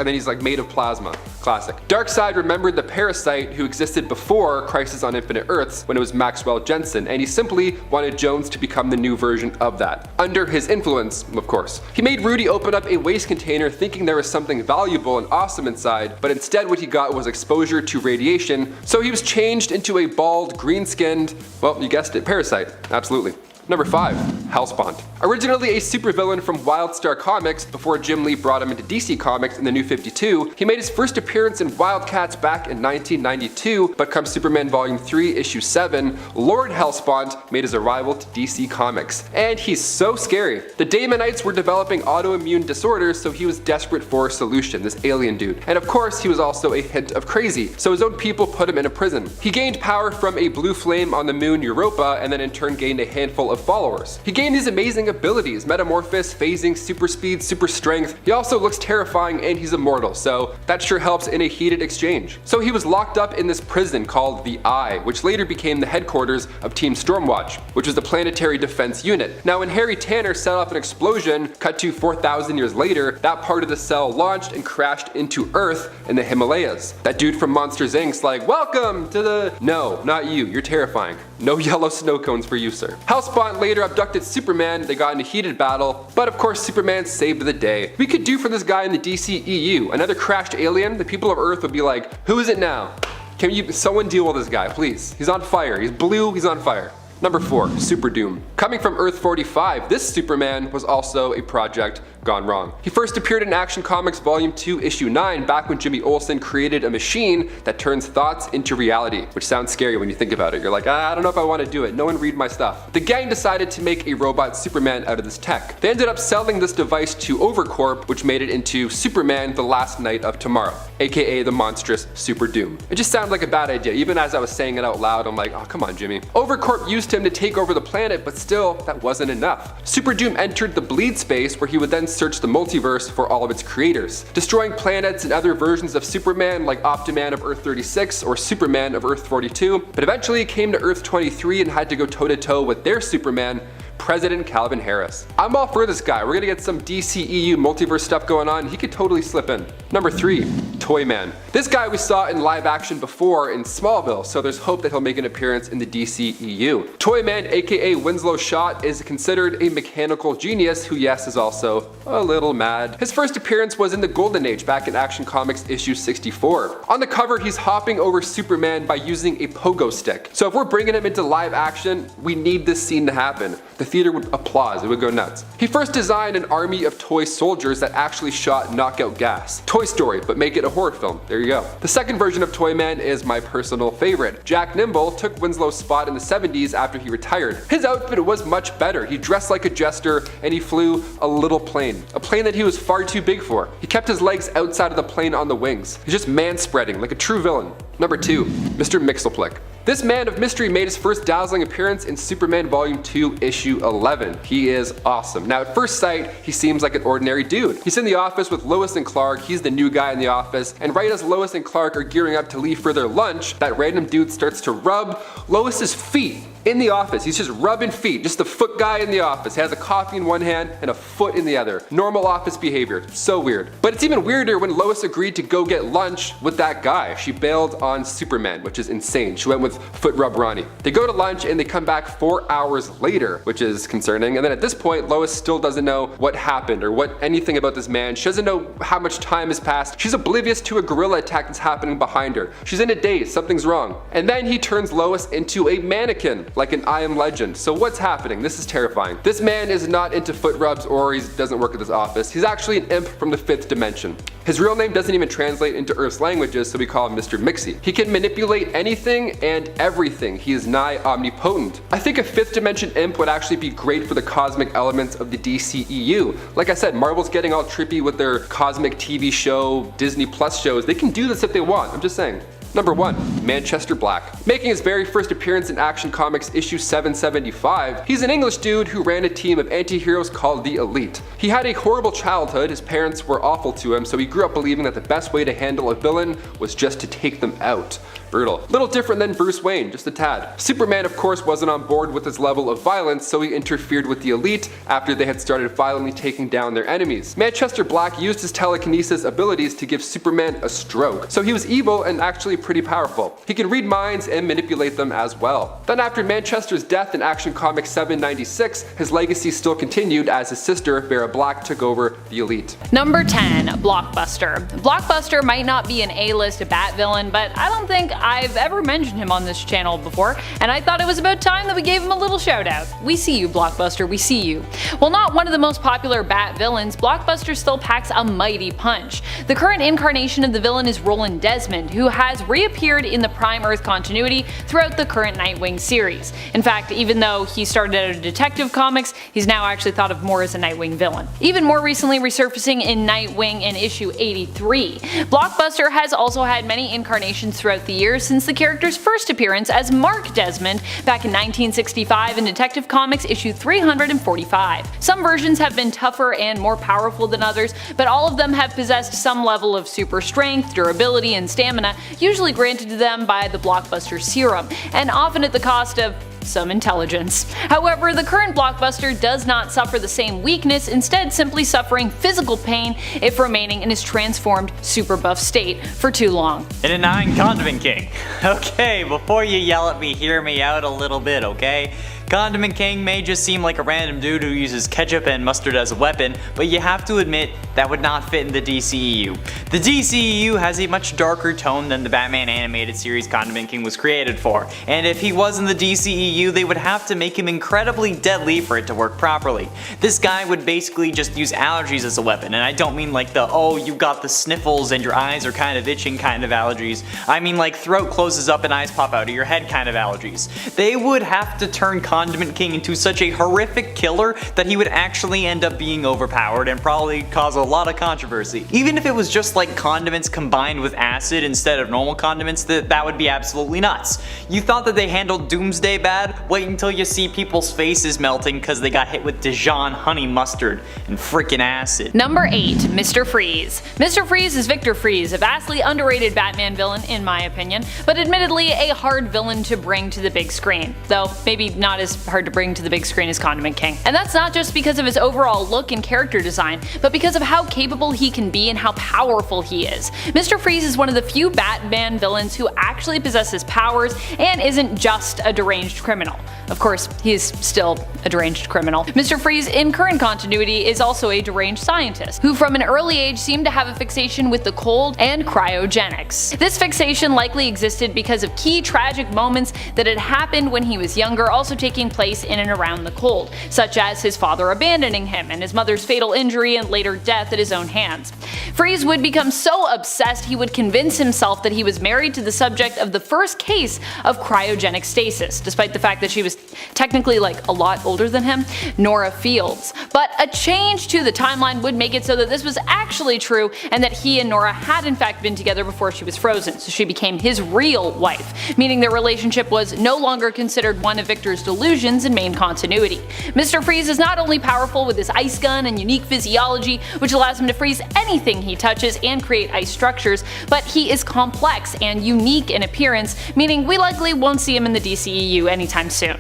then he's like made of plasma. Classic. Darkseid remembered the Parasite who existed before Crisis on Infinite Earths when it was Maxwell Jensen, and he simply wanted Jones to become the new version of that. Under his influence, of course. He made Rudy open up a waste container thinking there was something valuable and awesome inside, but instead what he got was exposure to radiation, so he was changed into a bald, green-skinned, well, you guessed it, parasite. Absolutely. Number 5. Hellspawn. Originally a supervillain from Wildstar Comics before Jim Lee brought him into DC Comics in the New 52, he made his first appearance in Wildcats back in 1992, but come Superman Volume 3, Issue 7, Lord Hellspawn made his arrival to DC Comics. And he's so scary. The Damonites were developing autoimmune disorders, so he was desperate for a solution, this alien dude. And of course, he was also a hint of crazy, so his own people put him in a prison. He gained power from a blue flame on the moon Europa, and then in turn gained a handful of followers. He gained these amazing abilities: metamorphosis, phasing, super speed, super strength. He also looks terrifying and he's immortal, so that sure helps in a heated exchange. So he was locked up in this prison called the Eye, which later became the headquarters of Team Stormwatch, which was the planetary defense unit. Now when Harry Tanner set off an explosion, cut to 4,000 years later, that part of the cell launched and crashed into Earth in the Himalayas. That dude from Monsters Inc.'s like, welcome to the... No, not you, you're terrifying. No yellow snow cones for you, sir. Hellspawn later abducted Superman, they got in a heated battle, but of course Superman saved the day. We could do for this guy in the DCEU, another crashed alien, the people of Earth would be like, who is it now? Can someone deal with this guy, please? He's on fire, he's blue, he's on fire. Number 4. Super Doom. Coming from Earth 45, this Superman was also a project gone wrong. He first appeared in Action Comics Volume 2, Issue 9, back when Jimmy Olsen created a machine that turns thoughts into reality, which sounds scary when you think about it. You're like, I don't know if I want to do it. No one read my stuff. The gang decided to make a robot Superman out of this tech. They ended up selling this device to Overcorp, which made it into Superman the Last Night of Tomorrow, aka the monstrous Super Doom. It just sounded like a bad idea. Even as I was saying it out loud, I'm like, oh, come on, Jimmy. Overcorp used him to take over the planet, but still, that wasn't enough. Super Doom entered the bleed space, where he would then search the multiverse for all of its creators, destroying planets and other versions of Superman like Optiman of Earth 36 or Superman of Earth 42, but eventually he came to Earth 23 and had to go toe-to-toe with their Superman, President Calvin Harris. I'm all for this guy. We're gonna get some DCEU multiverse stuff going on. He could totally slip in. Number 3. Toyman. This guy we saw in live action before in Smallville, so there's hope that he'll make an appearance in the DCEU. Toyman, aka Winslow Schott, is considered a mechanical genius who, yes, is also a little mad. His first appearance was in the Golden Age back in Action Comics issue 64. On the cover, he's hopping over Superman by using a pogo stick. So if we're bringing him into live action, we need this scene to happen. The theater would applause, it would go nuts. He first designed an army of toy soldiers that actually shot knockout gas. Toy Story, but make it a horror film. There you go. The second version of Toyman is my personal favorite. Jack Nimble took Winslow's spot in the 70s after he retired. His outfit was much better. He dressed like a jester and he flew a little plane. A plane that he was far too big for. He kept his legs outside of the plane on the wings. He's just man-spreading like a true villain. Number 2. Mr. Mxyzptlk. This man of mystery made his first dazzling appearance in Superman Volume 2, Issue 11. He is awesome. Now at first sight, he seems like an ordinary dude. He's in the office with Lois and Clark, he's the new guy in the office, and right as Lois and Clark are gearing up to leave for their lunch, that random dude starts to rub Lois's feet. In the office, he's just rubbing feet, just the foot guy in the office. He has a coffee in one hand and a foot in the other. Normal office behavior, so weird. But it's even weirder when Lois agreed to go get lunch with that guy. She bailed on Superman, which is insane. She went with Foot Rub Ronnie. They go to lunch and they come back 4 hours later, which is concerning. And then at this point, Lois still doesn't know what happened or anything about this man. She doesn't know how much time has passed. She's oblivious to a gorilla attack that's happening behind her. She's in a daze, something's wrong. And then he turns Lois into a mannequin, like an I Am Legend. So what's happening? This is terrifying. This man is not into foot rubs or he doesn't work at this office. He's actually an imp from the 5th dimension. His real name doesn't even translate into Earth's languages, so we call him Mr. Mixie. He can manipulate anything and everything. He is nigh omnipotent. I think a 5th dimension imp would actually be great for the cosmic elements of the DCEU. Like I said, Marvel's getting all trippy with their cosmic TV show, Disney Plus shows. They can do this if they want, I'm just saying. Number 1. Manchester Black. Making his very first appearance in Action Comics issue 775, he's an English dude who ran a team of anti-heroes called the Elite. He had a horrible childhood, his parents were awful to him, so he grew up believing that the best way to handle a villain was just to take them out. Brutal. Little different than Bruce Wayne, just a tad. Superman of course wasn't on board with his level of violence, so he interfered with the Elite after they had started violently taking down their enemies. Manchester Black used his telekinesis abilities to give Superman a stroke. So he was evil and actually pretty powerful. He can read minds and manipulate them as well. Then after Manchester's death in Action Comics 796, his legacy still continued as his sister, Vera Black, took over the Elite. Number 10. Blockbuster. Blockbuster might not be an A-list Bat villain, but I don't think I've ever mentioned him on this channel before, and I thought it was about time that we gave him a little shout out. We see you, Blockbuster, we see you. While not one of the most popular Bat villains, Blockbuster still packs a mighty punch. The current incarnation of the villain is Roland Desmond, who has reappeared in the Prime Earth continuity throughout the current Nightwing series. In fact, even though he started out of Detective Comics, he's now actually thought of more as a Nightwing villain. Even more recently resurfacing in Nightwing in issue 83. Blockbuster has also had many incarnations throughout the years since the character's first appearance as Mark Desmond back in 1965 in Detective Comics issue 345. Some versions have been tougher and more powerful than others, but all of them have possessed some level of super strength, durability, and stamina, usually granted to them by the Blockbuster serum, and often at the cost of some intelligence. However, the current Blockbuster does not suffer the same weakness, instead simply suffering physical pain if remaining in his transformed super buff state for too long. And a 9 Condiment King. Okay, before you yell at me, hear me out a little bit, okay? Condiment King may just seem like a random dude who uses ketchup and mustard as a weapon, but you have to admit that would not fit in the DCEU. The DCEU has a much darker tone than the Batman animated series Condiment King was created for, and if he was in the DCEU they would have to make him incredibly deadly for it to work properly. This guy would basically just use allergies as a weapon, and I don't mean like the oh you got the sniffles and your eyes are kind of itching kind of allergies. I mean like throat closes up and eyes pop out of your head kind of allergies. They would have to turn Condiment King into such a horrific killer that he would actually end up being overpowered and probably cause a lot of controversy. Even if it was just like condiments combined with acid instead of normal condiments, that would be absolutely nuts. You thought that they handled Doomsday bad? Wait until you see people's faces melting because they got hit with Dijon honey mustard and freaking acid. Number 8. Mr. Freeze. Mr. Freeze is Victor Freeze, a vastly underrated Batman villain in my opinion, but admittedly a hard villain to bring to the big screen, though maybe not as hard to bring to the big screen as Condiment King. And that's not just because of his overall look and character design, but because of how capable he can be and how powerful he is. Mr. Freeze is one of the few Batman villains who actually possesses powers and isn't just a deranged criminal. Of course, he is still a deranged criminal. Mr. Freeze in current continuity is also a deranged scientist, who from an early age seemed to have a fixation with the cold and cryogenics. This fixation likely existed because of key tragic moments that had happened when he was younger, also taking place in and around the cold, such as his father abandoning him and his mother's fatal injury and later death at his own hands. Freeze would become so obsessed he would convince himself that he was married to the subject of the first case of cryogenic stasis, despite the fact that she was technically like a lot older than him, Nora Fields. But a change to the timeline would make it so that this was actually true and that he and Nora had in fact been together before she was frozen, so she became his real wife, meaning their relationship was no longer considered one of Victor's delusions in main continuity. Mr. Freeze is not only powerful with his ice gun and unique physiology, which allows him to freeze anything he touches and create ice structures, but he is complex and unique in appearance, meaning we likely won't see him in the DCEU anytime soon.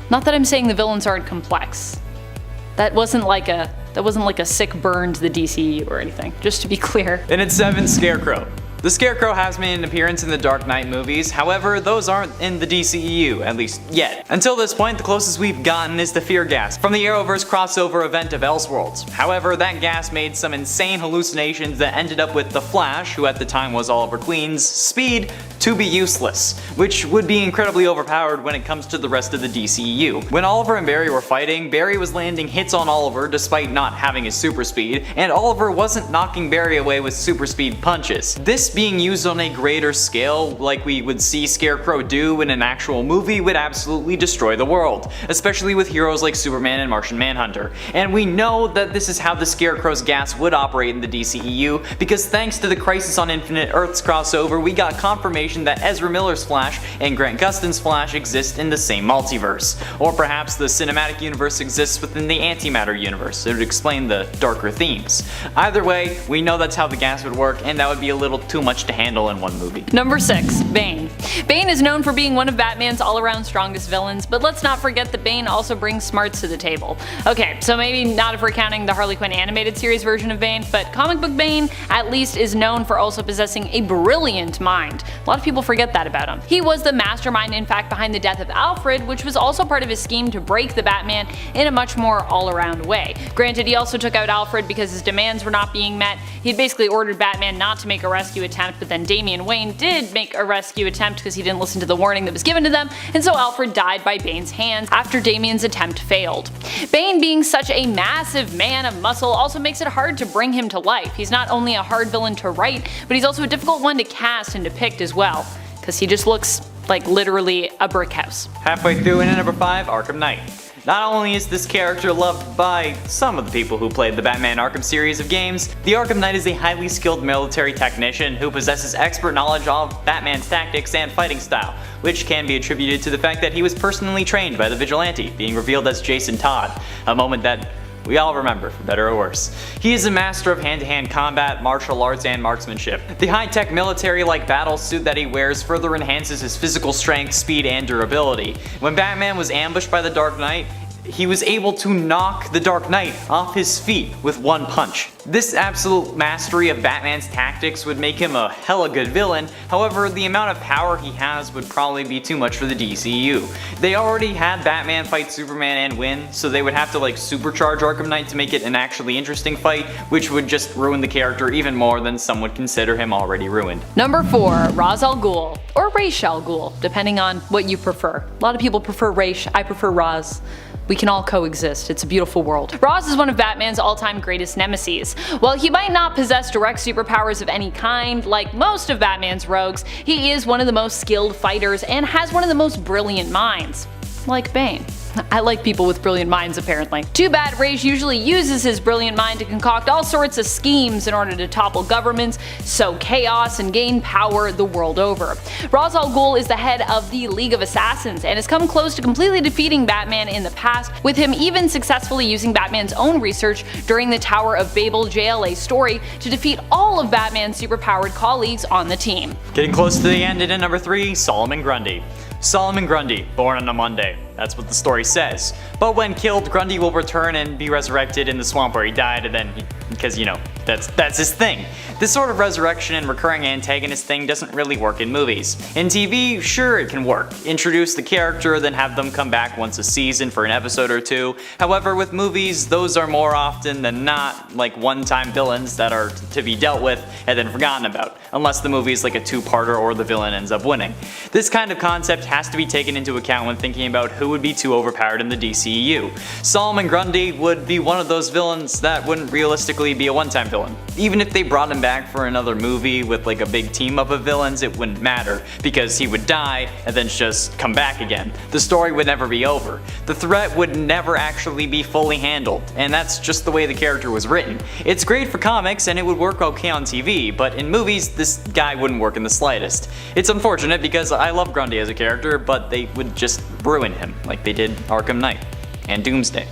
Not that I'm saying the villains aren't complex. That wasn't like a sick burn to the DCEU or anything, just to be clear. And it's 7 Scarecrow. The Scarecrow has made an appearance in the Dark Knight movies, however those aren't in the DCEU, at least yet. Until this point, the closest we've gotten is the Fear Gas from the Arrowverse crossover event of Elseworlds. However, that gas made some insane hallucinations that ended up with the Flash, who at the time was Oliver Queen's, speed to be useless, which would be incredibly overpowered when it comes to the rest of the DCEU. When Oliver and Barry were fighting, Barry was landing hits on Oliver despite not having his super speed, and Oliver wasn't knocking Barry away with super speed punches. This being used on a greater scale, like we would see Scarecrow do in an actual movie, would absolutely destroy the world, especially with heroes like Superman and Martian Manhunter. And we know that this is how the Scarecrow's gas would operate in the DCEU, because thanks to the Crisis on Infinite Earths crossover, we got confirmation that Ezra Miller's Flash and Grant Gustin's Flash exist in the same multiverse. Or perhaps the cinematic universe exists within the antimatter universe. It would explain the darker themes. Either way, we know that's how the gas would work, and that would be a little too much to handle in one movie. Number 6. Bane. Bane is known for being one of Batman's all-around strongest villains, but let's not forget that Bane also brings smarts to the table. Okay, so maybe not if we're counting the Harley Quinn animated series version of Bane, but comic book Bane at least is known for also possessing a brilliant mind. A lot of people forget that about him. He was the mastermind, in fact, behind the death of Alfred, which was also part of his scheme to break the Batman in a much more all-around way. Granted, he also took out Alfred because his demands were not being met. He'd basically ordered Batman not to make a rescue attempt, but then Damian Wayne did make a rescue attempt because he didn't listen to the warning that was given to them, and so Alfred died by Bane's hands after Damian's attempt failed. Bane, being such a massive man of muscle, also makes it hard to bring him to life. He's not only a hard villain to write, but he's also a difficult one to cast and depict as well, because he just looks like literally a brick house. Halfway through in at number 5, Arkham Knight. Not only is this character loved by some of the people who played the Batman Arkham series of games, the Arkham Knight is a highly skilled military technician who possesses expert knowledge of Batman's tactics and fighting style, which can be attributed to the fact that he was personally trained by the Vigilante, being revealed as Jason Todd, a moment that we all remember, for better or worse. He is a master of hand-to-hand combat, martial arts, and marksmanship. The high-tech military-like battle suit that he wears further enhances his physical strength, speed, and durability. When Batman was ambushed by the Dark Knight, he was able to knock the Dark Knight off his feet with one punch. This absolute mastery of Batman's tactics would make him a hella good villain, however the amount of power he has would probably be too much for the DCEU. They already had Batman fight Superman and win, so they would have to supercharge Arkham Knight to make it an actually interesting fight, which would just ruin the character even more than some would consider him already ruined. Number 4. Ra's al Ghul, or Ra's al Ghul, depending on what you prefer. A lot of people prefer Ra's, I prefer Ra's. We can all coexist, it's a beautiful world. Ra's is one of Batman's all-time greatest nemesis. While he might not possess direct superpowers of any kind, like most of Batman's rogues, he is one of the most skilled fighters and has one of the most brilliant minds. Like Bane. I like people with brilliant minds, apparently. Too bad Ra's usually uses his brilliant mind to concoct all sorts of schemes in order to topple governments, sow chaos, and gain power the world over. Ra's al Ghul is the head of the League of Assassins and has come close to completely defeating Batman in the past, with him even successfully using Batman's own research during the Tower of Babel JLA story to defeat all of Batman's superpowered colleagues on the team. Getting close to the end, and at number 3, Solomon Grundy. Solomon Grundy, born on a Monday. That's what the story says. But when killed, Grundy will return and be resurrected in the swamp where he died, and then because that's his thing. This sort of resurrection and recurring antagonist thing doesn't really work in movies. In TV, sure it can work. Introduce the character, then have them come back once a season for an episode or two. However, with movies, those are more often than not like one-time villains that are to be dealt with and then forgotten about, unless the movie is like a two-parter or the villain ends up winning. This kind of concept has to be taken into account when thinking about who would be too overpowered in the DCEU. Solomon Grundy would be one of those villains that wouldn't realistically be a one-time villain. Even if they brought him back for another movie with like a big team up of villains, it wouldn't matter, because he would die and then just come back again. The story would never be over. The threat would never actually be fully handled, and that's just the way the character was written. It's great for comics and it would work okay on TV, but in movies this guy wouldn't work in the slightest. It's unfortunate because I love Grundy as a character, but they would just ruin him like they did Arkham Knight and Doomsday.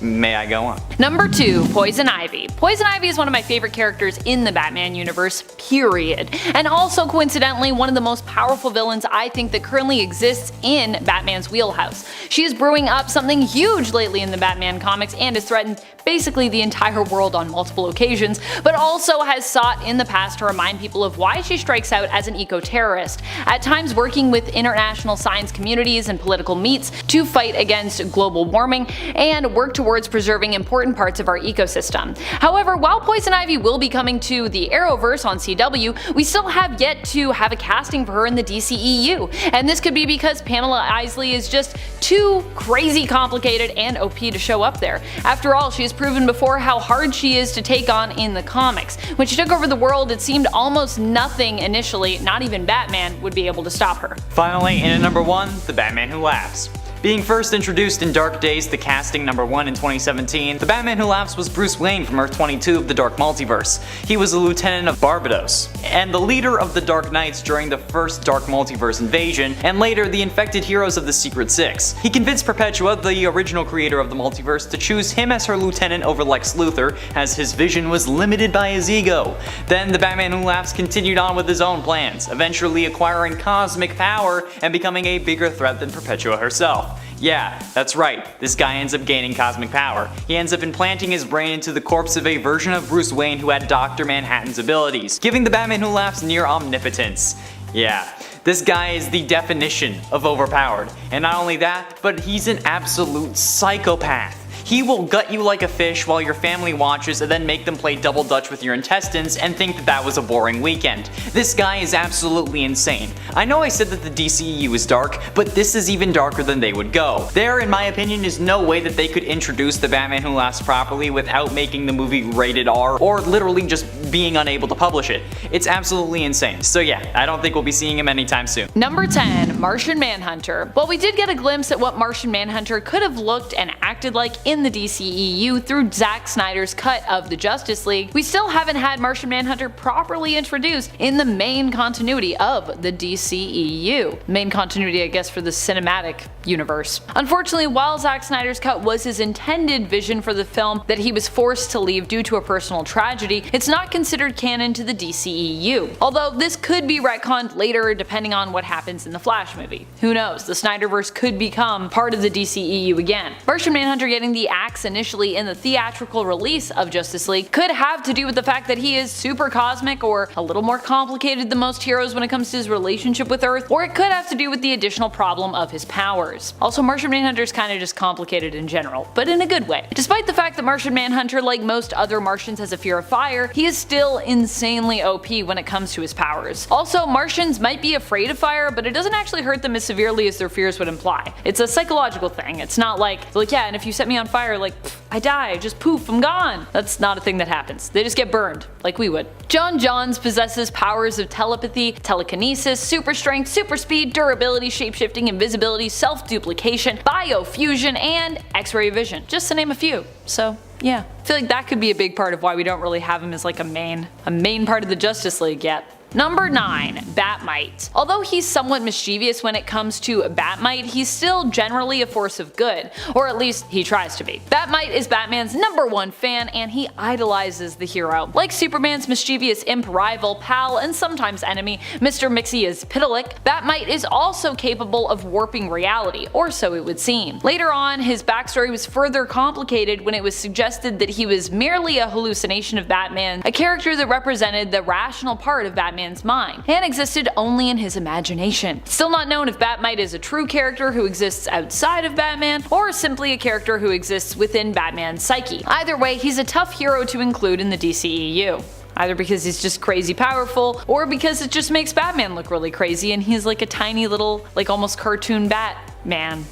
May I go on? Number 2. Poison Ivy. Poison Ivy is one of my favorite characters in the Batman universe, period. And also coincidentally one of the most powerful villains I think that currently exists in Batman's wheelhouse. She is brewing up something huge lately in the Batman comics and has threatened basically the entire world on multiple occasions, but also has sought in the past to remind people of why she strikes out as an eco-terrorist, at times working with international science communities and political meets to fight against global warming and work towards preserving important parts of our ecosystem. However, while Poison Ivy will be coming to the Arrowverse on CW, we still have yet to have a casting for her in the DCEU, and this could be because Pamela Isley is just too crazy complicated and OP to show up there. After all, she has proven before how hard she is to take on in the comics. When she took over the world, it seemed almost nothing initially, not even Batman, would be able to stop her. Finally, in at number 1, the Batman Who Laughs. Being first introduced in Dark Days, the casting #1 in 2017, the Batman Who Laughs was Bruce Wayne from Earth 22 of the Dark Multiverse. He was a lieutenant of Barbados, and the leader of the Dark Knights during the first Dark Multiverse invasion, and later the infected heroes of the Secret Six. He convinced Perpetua, the original creator of the multiverse, to choose him as her lieutenant over Lex Luthor, as his vision was limited by his ego. Then the Batman Who Laughs continued on with his own plans, eventually acquiring cosmic power and becoming a bigger threat than Perpetua herself. Yeah, that's right, this guy ends up gaining cosmic power. He ends up implanting his brain into the corpse of a version of Bruce Wayne who had Dr. Manhattan's abilities, giving the Batman Who Laughs near omnipotence. Yeah, this guy is the definition of overpowered. And not only that, but he's an absolute psychopath. He will gut you like a fish while your family watches and then make them play double dutch with your intestines and think that that was a boring weekend. This guy is absolutely insane. I know I said that the DCEU is dark, but this is even darker than they would go. There, in my opinion, is no way that they could introduce the Batman Who Laughs properly without making the movie rated R or literally just being unable to publish it. It's absolutely insane. So yeah, I don't think we'll be seeing him anytime soon. Number 10, Martian Manhunter. While we did get a glimpse at what Martian Manhunter could have looked and acted like in the DCEU through Zack Snyder's cut of the Justice League, we still haven't had Martian Manhunter properly introduced in the main continuity of the DCEU. Main continuity, I guess, for the cinematic universe. Unfortunately, while Zack Snyder's cut was his intended vision for the film that he was forced to leave due to a personal tragedy, it's not considered canon to the DCEU. Although this could be retconned later depending on what happens in the Flash movie. Who knows, the Snyderverse could become part of the DCEU again. Martian Manhunter getting the axe initially in the theatrical release of Justice League could have to do with the fact that he is super cosmic or a little more complicated than most heroes when it comes to his relationship with Earth, or it could have to do with the additional problem of his powers. Also, Martian Manhunter is kinda just complicated in general, but in a good way. Despite the fact that Martian Manhunter, like most other Martians, has a fear of fire, he is still insanely OP when it comes to his powers. Also, Martians might be afraid of fire, but it doesn't actually hurt them as severely as their fears would imply. It's a psychological thing. It's not like, yeah, and if you set me on fire, like, I die, just poof, I'm gone. That's not a thing that happens. They just get burned, like we would. John Johns possesses powers of telepathy, telekinesis, super strength, super speed, durability, shapeshifting, invisibility, self-duplication, biofusion, and X-ray vision, just to name a few. So yeah, I feel like that could be a big part of why we don't really have him as like a main part of the Justice League yet. Number 9, Batmite. Although he's somewhat mischievous when it comes to Batmite, he's still generally a force of good, or at least he tries to be. Batmite is Batman's #1 fan, and he idolizes the hero. Like Superman's mischievous imp rival, pal, and sometimes enemy, Mr. Mxyzptlk, Batmite is also capable of warping reality, or so it would seem. Later on, his backstory was further complicated when it was suggested that he was merely a hallucination of Batman, a character that represented the rational part of Batman's mind, and existed only in his imagination. Still not known if Batmite is a true character who exists outside of Batman, or simply a character who exists within Batman's psyche. Either way, he's a tough hero to include in the DCEU. Either because he's just crazy powerful, or because it just makes Batman look really crazy and he's like a tiny little, like almost cartoon Batman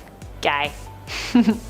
guy.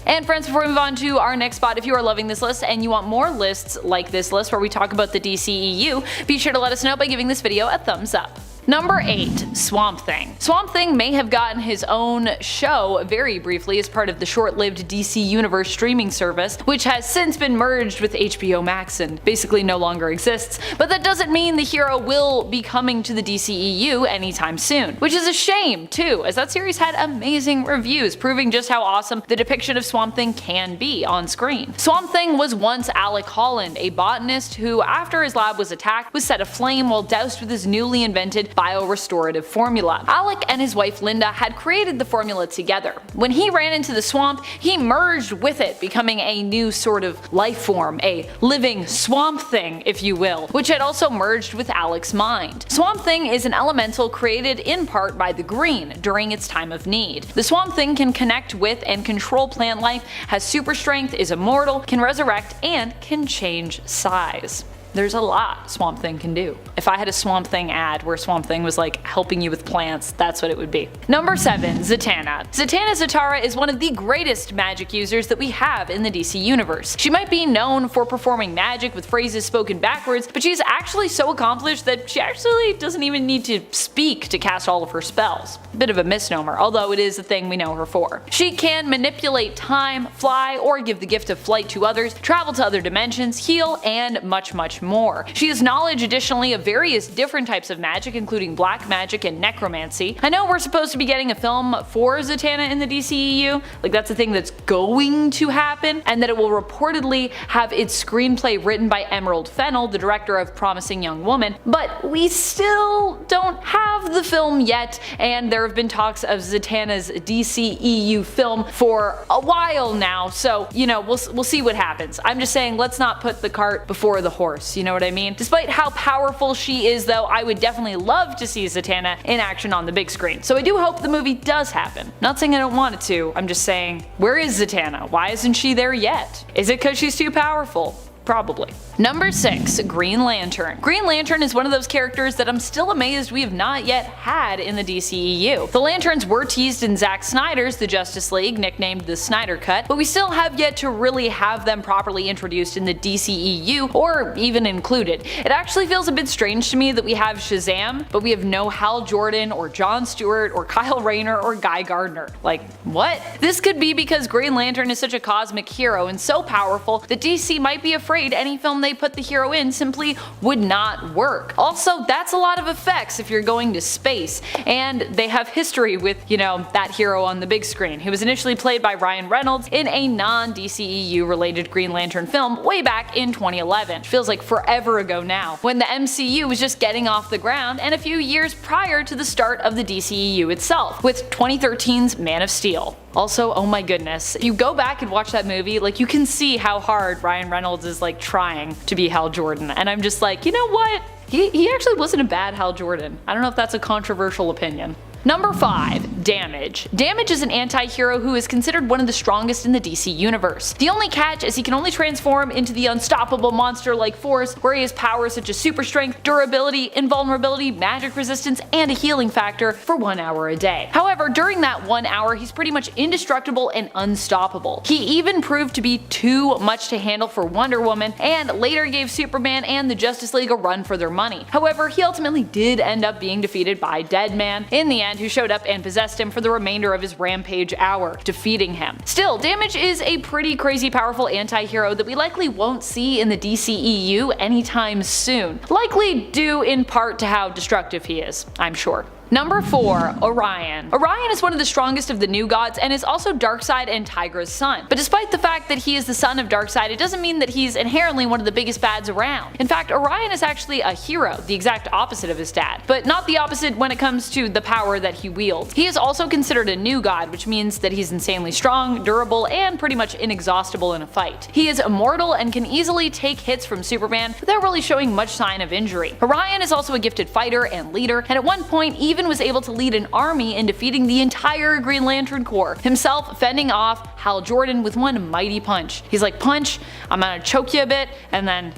And friends, before we move on to our next spot, if you are loving this list and you want more lists like this list where we talk about the DCEU, be sure to let us know by giving this video a thumbs up. Number 8, Swamp Thing. Swamp Thing may have gotten his own show very briefly as part of the short-lived DC Universe streaming service, which has since been merged with HBO Max and basically no longer exists, but that doesn't mean the hero will be coming to the DCEU anytime soon. Which is a shame too, as that series had amazing reviews, proving just how awesome the depiction of Swamp Thing can be on screen. Swamp Thing was once Alec Holland, a botanist who, after his lab was attacked, was set aflame while doused with his newly invented biorestorative formula. Alec and his wife Linda had created the formula together. When he ran into the swamp, he merged with it, becoming a new sort of life form, a living swamp thing, if you will, which had also merged with Alec's mind. Swamp Thing is an elemental created in part by the Green during its time of need. The Swamp Thing can connect with and control plant life, has super strength, is immortal, can resurrect, and can change size. There's a lot Swamp Thing can do. If I had a Swamp Thing ad where Swamp Thing was like helping you with plants, that's what it would be. Number 7. Zatanna. Zatanna Zatara is one of the greatest magic users that we have in the DC universe. She might be known for performing magic with phrases spoken backwards, but she's actually so accomplished that she actually doesn't even need to speak to cast all of her spells. Bit of a misnomer, although it is a thing we know her for. She can manipulate time, fly, or give the gift of flight to others, travel to other dimensions, heal, and much more. She has knowledge additionally of various different types of magic, including black magic and necromancy. I know we're supposed to be getting a film for Zatanna in the DCEU, like that's a thing that's going to happen, and that it will reportedly have its screenplay written by Emerald Fennell, the director of Promising Young Woman, but we still don't have the film yet, and there have been talks of Zatanna's DCEU film for a while now, so you know, we'll see what happens. I'm just saying, let's not put the cart before the horse, you know what I mean? Despite how powerful she is though, I would definitely love to see Zatanna in action on the big screen, so I do hope the movie does happen. Not saying I don't want it to, I'm just saying, where is Zatanna? Why isn't she there yet? Is it because she's too powerful? Probably. Number 6. Green Lantern. Green Lantern is one of those characters that I'm still amazed we have not yet had in the DCEU. The Lanterns were teased in Zack Snyder's The Justice League, nicknamed the Snyder Cut, but we still have yet to really have them properly introduced in the DCEU or even included. It actually feels a bit strange to me that we have Shazam, but we have no Hal Jordan or Jon Stewart or Kyle Rayner or Guy Gardner. Like, what? This could be because Green Lantern is such a cosmic hero and so powerful that DC might be afraid any film they put the hero in simply would not work. Also, that's a lot of effects if you're going to space, and they have history with, you know, that hero on the big screen. He was initially played by Ryan Reynolds in a non-DCEU related Green Lantern film way back in 2011. Feels like forever ago now, when the MCU was just getting off the ground, and a few years prior to the start of the DCEU itself, with 2013's Man of Steel. Also, oh my goodness, if you go back and watch that movie, like you can see how hard Ryan Reynolds is like trying to be Hal Jordan, and I'm just like, you know what? He actually wasn't a bad Hal Jordan. I don't know if that's a controversial opinion. Number 5. Damage. Damage is an anti-hero who is considered one of the strongest in the DC universe. The only catch is he can only transform into the unstoppable monster-like force, where he has powers such as super strength, durability, invulnerability, magic resistance, and a healing factor for 1 hour a day. However, during that 1 hour, he's pretty much indestructible and unstoppable. He even proved to be too much to handle for Wonder Woman, and later gave Superman and the Justice League a run for their money. However, he ultimately did end up being defeated by Deadman in the end, who showed up and possessed him for the remainder of his rampage hour, defeating him. Still, Damage is a pretty crazy powerful anti-hero that we likely won't see in the DCEU anytime soon. Likely due in part to how destructive he is, I'm sure. Number 4. Orion. Orion is one of the strongest of the new gods and is also Darkseid and Tigra's son. But despite the fact that he is the son of Darkseid, it doesn't mean that he's inherently one of the biggest bads around. In fact, Orion is actually a hero, the exact opposite of his dad. But not the opposite when it comes to the power that he wields. He is also considered a new god, which means that he's insanely strong, durable, and pretty much inexhaustible in a fight. He is immortal and can easily take hits from Superman without really showing much sign of injury. Orion is also a gifted fighter and leader, and at one point even was able to lead an army in defeating the entire Green Lantern Corps, himself fending off Hal Jordan with one mighty punch. He's like, punch, I'm gonna choke you a bit, and then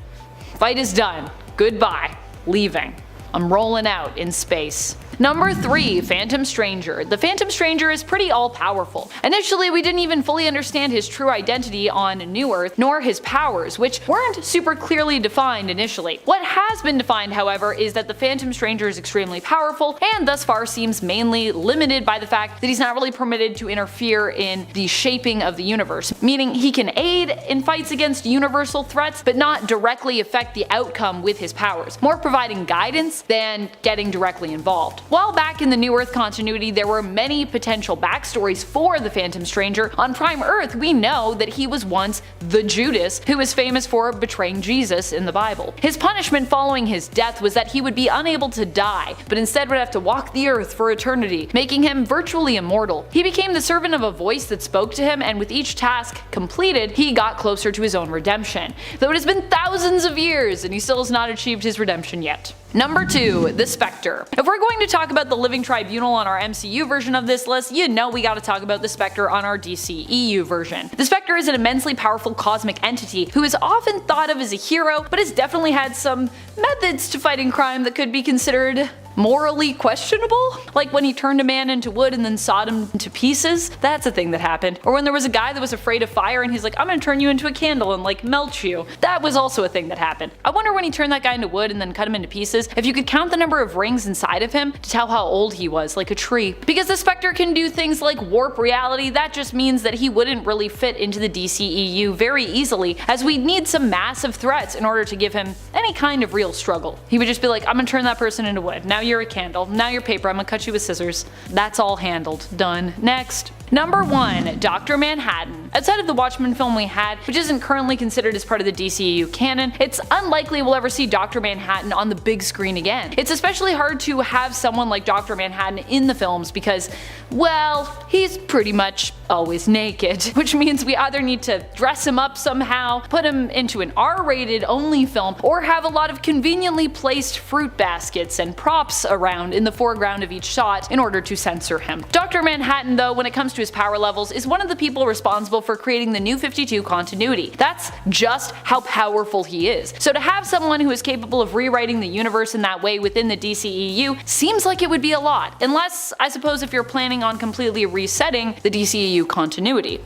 fight is done. Goodbye. Leaving. I'm rolling out in space. Number 3. Phantom Stranger. The Phantom Stranger is pretty all-powerful. Initially, we didn't even fully understand his true identity on New Earth, nor his powers, which weren't super clearly defined initially. What has been defined, however, is that the Phantom Stranger is extremely powerful, and thus far seems mainly limited by the fact that he's not really permitted to interfere in the shaping of the universe, meaning he can aid in fights against universal threats, but not directly affect the outcome with his powers, more providing guidance than getting directly involved. While back in the New Earth continuity there were many potential backstories for the Phantom Stranger, on Prime Earth we know that he was once the Judas, who is famous for betraying Jesus in the Bible. His punishment following his death was that he would be unable to die, but instead would have to walk the earth for eternity, making him virtually immortal. He became the servant of a voice that spoke to him, and with each task completed, he got closer to his own redemption. Though it has been thousands of years and he still has not achieved his redemption yet. Number 2, the Spectre. If we're going to talk about the Living Tribunal on our MCU version of this list, you know we gotta talk about the Spectre on our DCEU version. The Spectre is an immensely powerful cosmic entity who is often thought of as a hero, but has definitely had some methods to fighting crime that could be considered morally questionable? Like when he turned a man into wood and then sawed him into pieces? That's a thing that happened. Or when there was a guy that was afraid of fire and he's like, I'm gonna turn you into a candle and like melt you. That was also a thing that happened. I wonder when he turned that guy into wood and then cut him into pieces, if you could count the number of rings inside of him to tell how old he was, like a tree. Because the Spectre can do things like warp reality, that just means that he wouldn't really fit into the DCEU very easily, as we'd need some massive threats in order to give him any kind of real struggle. He would just be like, I'm gonna turn that person into wood. Now you're a candle. Now you're paper. I'm gonna cut you with scissors. That's all handled. Done. Next. Number 1, Dr. Manhattan. Outside of the Watchmen film we had, which isn't currently considered as part of the DCEU canon, it's unlikely we'll ever see Dr. Manhattan on the big screen again. It's especially hard to have someone like Dr. Manhattan in the films because, well, he's pretty much always naked, which means we either need to dress him up somehow, put him into an R-rated only film, or have a lot of conveniently placed fruit baskets and props around in the foreground of each shot in order to censor him. Dr. Manhattan, though, when it comes to his power levels, is one of the people responsible for creating the New 52 continuity. That's just how powerful he is. So to have someone who is capable of rewriting the universe in that way within the DCEU seems like it would be a lot, unless, I suppose, if you're planning on completely resetting the DCEU continuity.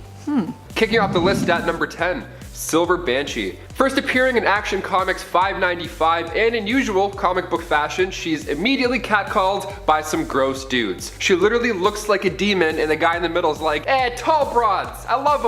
Kicking off the list at number 10. Silver Banshee. First appearing in Action Comics 595, and in usual comic book fashion, she's immediately catcalled by some gross dudes. She literally looks like a demon, and the guy in the middle is like, tall broads, I love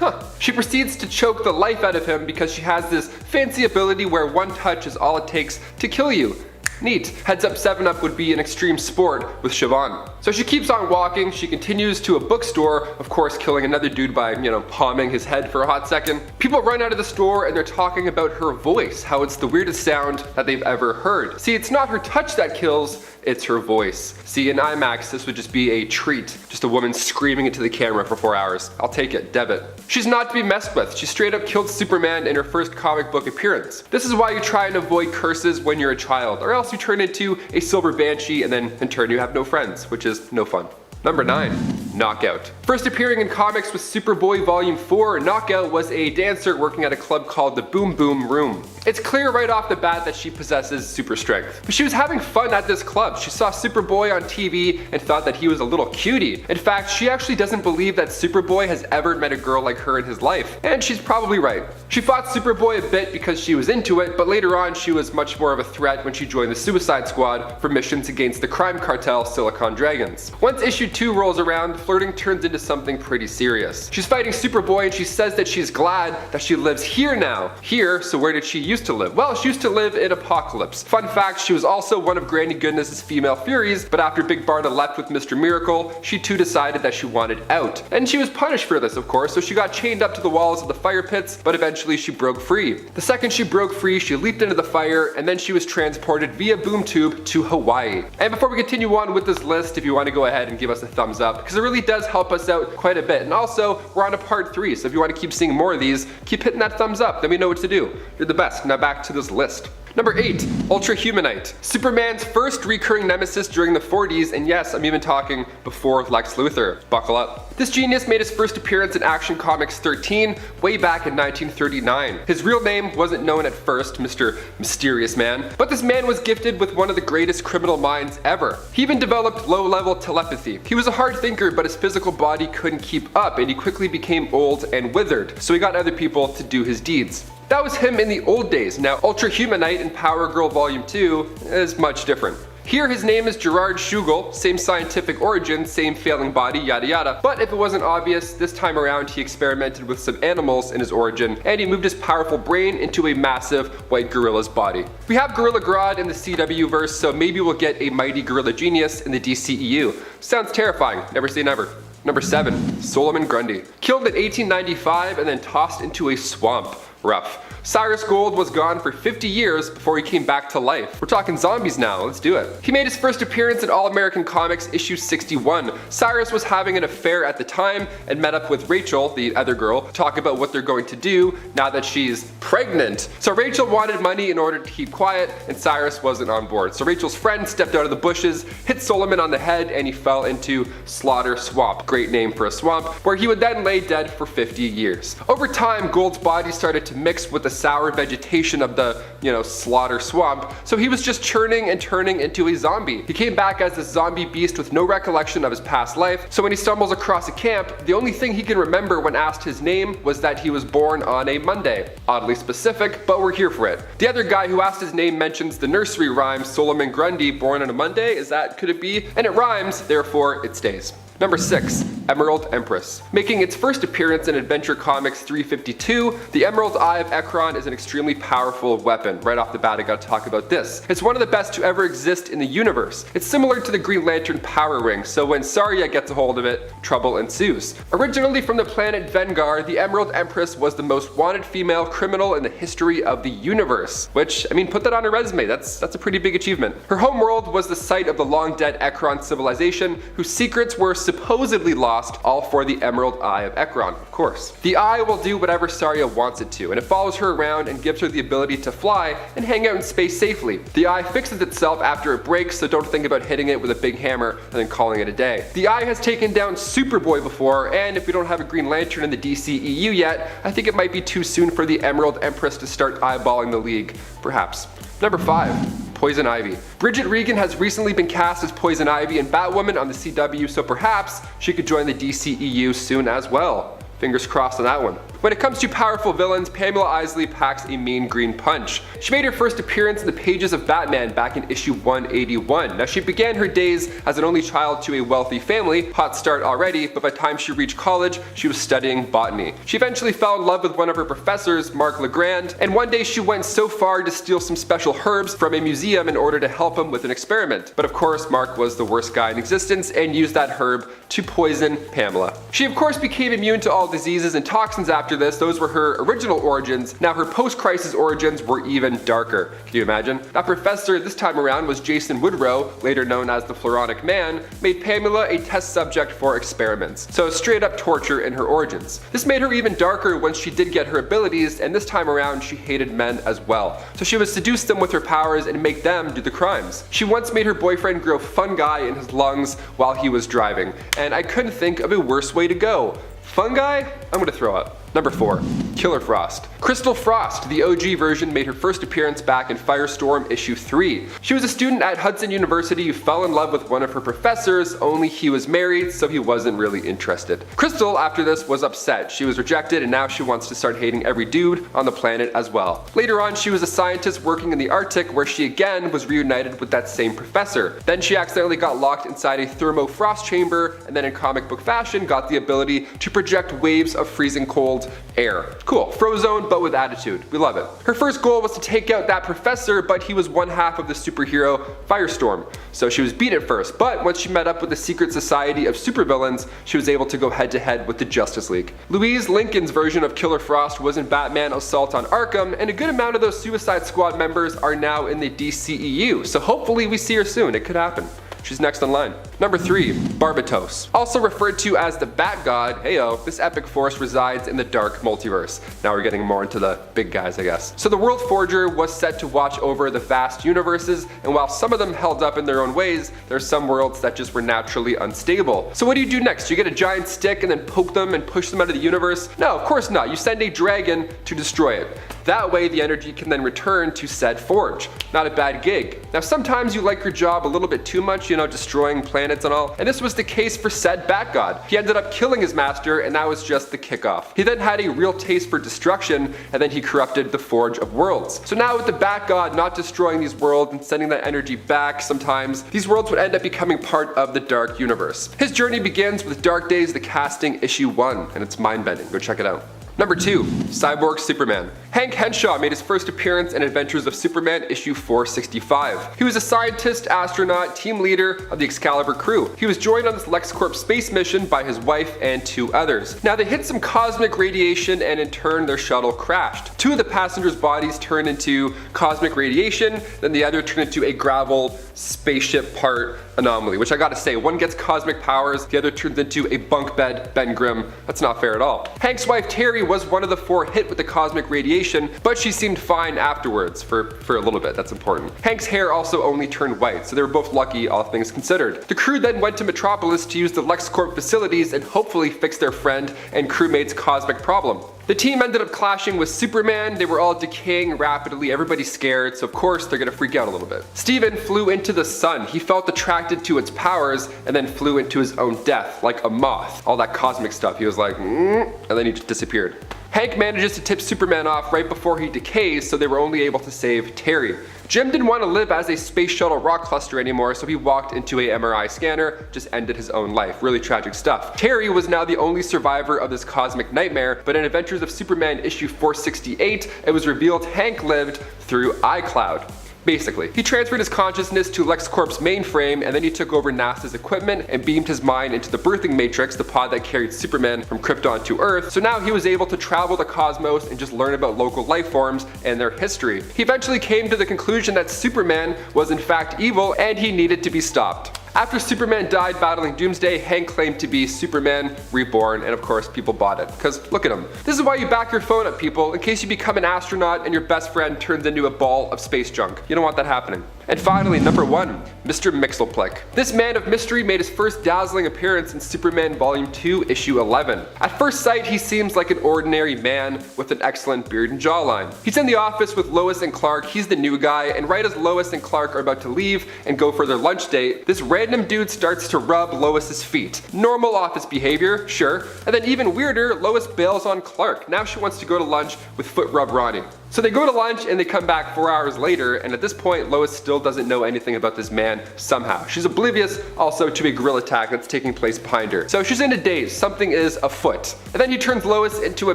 them. She proceeds to choke the life out of him because she has this fancy ability where one touch is all it takes to kill you. Neat. Heads up 7-Up would be an extreme sport with Siobhan. So she keeps on walking, she continues to a bookstore, of course killing another dude by, palming his head for a hot second. People run out of the store and they're talking about her voice, how it's the weirdest sound that they've ever heard. See, it's not her touch that kills, it's her voice. See, in IMAX, this would just be a treat. Just a woman screaming into the camera for 4 hours. I'll take it, debit. She's not to be messed with. She straight up killed Superman in her first comic book appearance. This is why you try and avoid curses when you're a child, or else you turn into a silver banshee and then in turn you have no friends, which is no fun. Number 9. Knockout. First appearing in comics with Superboy Volume 4, Knockout was a dancer working at a club called the Boom Boom Room. It's clear right off the bat that she possesses super strength. But she was having fun at this club. She saw Superboy on TV and thought that he was a little cutie. In fact, she actually doesn't believe that Superboy has ever met a girl like her in his life. And she's probably right. She fought Superboy a bit because she was into it, but later on she was much more of a threat when she joined the Suicide Squad for missions against the crime cartel Silicon Dragons. Once issue 2 rolls around, flirting turns into something pretty serious. She's fighting Superboy and she says that she's glad that she lives here now. Here, so where did she used to live? Well, she used to live in Apocalypse. Fun fact, she was also one of Granny Goodness's female Furies, but after Big Barda left with Mr. Miracle, she too decided that she wanted out. And she was punished for this, of course, so she got chained up to the walls of the fire pits, but eventually she broke free. The second she broke free, she leaped into the fire, and then she was transported via boom tube to Hawaii. And before we continue on with this list, if you want to go ahead and give us a thumbs up, because it really does help us out quite a bit. And also, we're on a part 3, so if you want to keep seeing more of these, keep hitting that thumbs up, then we know what to do. You're the best. Now back to this list. Number 8. Ultra Humanite. Superman's first recurring nemesis during the 40s, and yes, I'm even talking before Lex Luthor. Buckle up. This genius made his first appearance in Action Comics 13 way back in 1939. His real name wasn't known at first, Mr. Mysterious Man, but this man was gifted with one of the greatest criminal minds ever. He even developed low-level telepathy. He was a hard thinker, but his physical body couldn't keep up, and he quickly became old and withered, so he got other people to do his deeds. That was him in the old days. Now, Ultra Humanite in Power Girl Volume 2 is much different. Here his name is Gerard Shugel, same scientific origin, same failing body, yada yada. But if it wasn't obvious, this time around he experimented with some animals in his origin, and he moved his powerful brain into a massive white gorilla's body. We have Gorilla Grodd in the CW verse, so maybe we'll get a mighty gorilla genius in the DCEU. Sounds terrifying, never say never. Number 7. Solomon Grundy. Killed in 1895 and then tossed into a swamp. Rough. Cyrus Gold was gone for 50 years before he came back to life. We're talking zombies now, let's do it. He made his first appearance in All-American Comics issue 61. Cyrus was having an affair at the time and met up with Rachel, the other girl, to talk about what they're going to do now that she's pregnant. So Rachel wanted money in order to keep quiet, and Cyrus wasn't on board. So Rachel's friend stepped out of the bushes, hit Solomon on the head, and he fell into Slaughter Swamp, great name for a swamp, where he would then lay dead for 50 years. Over time, Gold's body started to mix with the sour vegetation of the, Slaughter Swamp, so he was just churning and turning into a zombie. He came back as this zombie beast with no recollection of his past life, so when he stumbles across a camp, the only thing he can remember when asked his name was that he was born on a Monday. Oddly specific, but we're here for it. The other guy who asked his name mentions the nursery rhyme Solomon Grundy, born on a Monday, could it be? And it rhymes, therefore it stays. Number 6. Emerald Empress. Making its first appearance in Adventure Comics 352, the Emerald Eye of Ekron is an extremely powerful weapon. Right off the bat, I gotta talk about this. It's one of the best to ever exist in the universe. It's similar to the Green Lantern Power Ring, so when Saria gets a hold of it, trouble ensues. Originally from the planet Vengar, the Emerald Empress was the most wanted female criminal in the history of the universe. Which, put that on a resume, that's a pretty big achievement. Her homeworld was the site of the long-dead Ekron civilization, whose secrets were supposedly lost, all for the Emerald Eye of Ekron, of course. The eye will do whatever Saria wants it to, and it follows her around and gives her the ability to fly and hang out in space safely. The eye fixes itself after it breaks, so don't think about hitting it with a big hammer and then calling it a day. The eye has taken down Superboy before, and if we don't have a Green Lantern in the DCEU yet, I think it might be too soon for the Emerald Empress to start eyeballing the League, perhaps. Number 5. Poison Ivy. Bridget Regan has recently been cast as Poison Ivy and Batwoman on the CW, so perhaps she could join the DCEU soon as well. Fingers crossed on that one. When it comes to powerful villains, Pamela Isley packs a mean green punch. She made her first appearance in the pages of Batman back in issue 181. Now she began her days as an only child to a wealthy family, hot start already, but by the time she reached college, she was studying botany. She eventually fell in love with one of her professors, Mark Legrand, and one day she went so far to steal some special herbs from a museum in order to help him with an experiment. But of course, Mark was the worst guy in existence and used that herb to poison Pamela. She of course became immune to all diseases and toxins after this. Those were her original origins. Now her post-crisis origins were even darker. Can you imagine? That professor this time around was Jason Woodrow, later known as the Floronic Man, made Pamela a test subject for experiments. So straight up torture in her origins. This made her even darker once she did get her abilities, and this time around she hated men as well. So she would seduce them with her powers and make them do the crimes. She once made her boyfriend grow fungi in his lungs while he was driving, and I couldn't think of a worse way to go. Fungi? I'm gonna throw up. Number 4. Killer Frost. Crystal Frost, the OG version, made her first appearance back in Firestorm issue 3. She was a student at Hudson University who fell in love with one of her professors, only he was married, so he wasn't really interested. Crystal, after this, was upset. She was rejected, and now she wants to start hating every dude on the planet as well. Later on, she was a scientist working in the Arctic, where she again was reunited with that same professor. Then she accidentally got locked inside a thermofrost chamber, and then in comic book fashion got the ability to project waves of freezing cold air. Cool, Frozone, but with attitude. We love it. Her first goal was to take out that professor, but he was one half of the superhero Firestorm. So she was beat at first, but once she met up with the secret society of supervillains, she was able to go head to head with the Justice League. Louise Lincoln's version of Killer Frost was in Batman Assault on Arkham, and a good amount of those Suicide Squad members are now in the DCEU, so hopefully we see her soon. It could happen. She's next in line. Number 3, Barbatos. Also referred to as the Bat God, heyo, this epic force resides in the dark multiverse. Now we're getting more into the big guys, I guess. So the World Forger was set to watch over the vast universes, and while some of them held up in their own ways, there are some worlds that just were naturally unstable. So what do you do next? You get a giant stick and then poke them and push them out of the universe? No, of course not. You send a dragon to destroy it. That way the energy can then return to said forge. Not a bad gig. Now sometimes you like your job a little bit too much, destroying planets and all, and this was the case for said Bat God. He ended up killing his master, and that was just the kickoff. He then had a real taste for destruction, and then he corrupted the Forge of Worlds. So now with the Bat God not destroying these worlds and sending that energy back sometimes, these worlds would end up becoming part of the Dark Universe. His journey begins with Dark Days, the casting issue 1, and it's mind-bending. Go check it out. Number 2. Cyborg Superman. Hank Henshaw made his first appearance in Adventures of Superman issue 465. He was a scientist, astronaut, team leader of the Excalibur crew. He was joined on this LexCorp space mission by his wife and 2 others. Now they hit some cosmic radiation and in turn their shuttle crashed. 2 of the passengers' bodies turned into cosmic radiation, then the other turned into a gravel spaceship part anomaly, which I gotta say, one gets cosmic powers, the other turns into a bunk bed Ben Grimm. That's not fair at all. Hank's wife Terry was one of the 4 hit with the cosmic radiation, but she seemed fine afterwards for a little bit. That's important. Hank's hair also only turned white, so they were both lucky, all things considered. The crew then went to Metropolis to use the LexCorp facilities and hopefully fix their friend and crewmate's cosmic problem. The team ended up clashing with Superman. They were all decaying rapidly, everybody's scared, so of course they're gonna freak out a little bit. Steven flew into the sun. He felt attracted to its powers and then flew into his own death, like a moth. All that cosmic stuff. He was like, and then he just disappeared. Hank manages to tip Superman off right before he decays, so they were only able to save Terry. Jim didn't want to live as a space shuttle rock cluster anymore, so he walked into a MRI scanner, just ended his own life. Really tragic stuff. Terry was now the only survivor of this cosmic nightmare, but in Adventures of Superman issue 468, it was revealed Hank lived through iCloud. Basically, he transferred his consciousness to LexCorp's mainframe, and then he took over NASA's equipment and beamed his mind into the birthing matrix, the pod that carried Superman from Krypton to Earth. So now he was able to travel the cosmos and just learn about local life forms and their history. He eventually came to the conclusion that Superman was in fact evil and he needed to be stopped. After Superman died battling Doomsday, Hank claimed to be Superman Reborn, and of course people bought it, because look at him. This is why you back your phone up, people, in case you become an astronaut and your best friend turns into a ball of space junk. You don't want that happening. And finally, number 1, Mr. Mxyzptlk. This man of mystery made his first dazzling appearance in Superman Volume 2, Issue 11. At first sight, he seems like an ordinary man with an excellent beard and jawline. He's in the office with Lois and Clark, he's the new guy, and right as Lois and Clark are about to leave and go for their lunch date, this random dude starts to rub Lois's feet. Normal office behavior, sure, and then even weirder, Lois bails on Clark. Now she wants to go to lunch with foot rub Ronnie. So they go to lunch and they come back 4 hours later, and at this point Lois still doesn't know anything about this man somehow. She's oblivious also to a grill attack that's taking place behind her. So she's in a daze, something is afoot. And then he turns Lois into a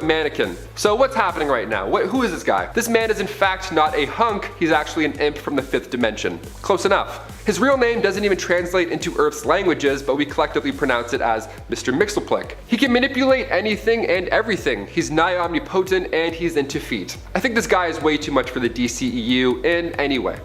mannequin. So what's happening right now? Who is this guy? This man is in fact not a hunk, he's actually an imp from the 5th dimension. Close enough. His real name doesn't even translate into Earth's languages, but we collectively pronounce it as Mr. Mxyzptlk. He can manipulate anything and everything. He's nigh omnipotent and he's into feet. I think this guy is way too much for the DCEU in any way.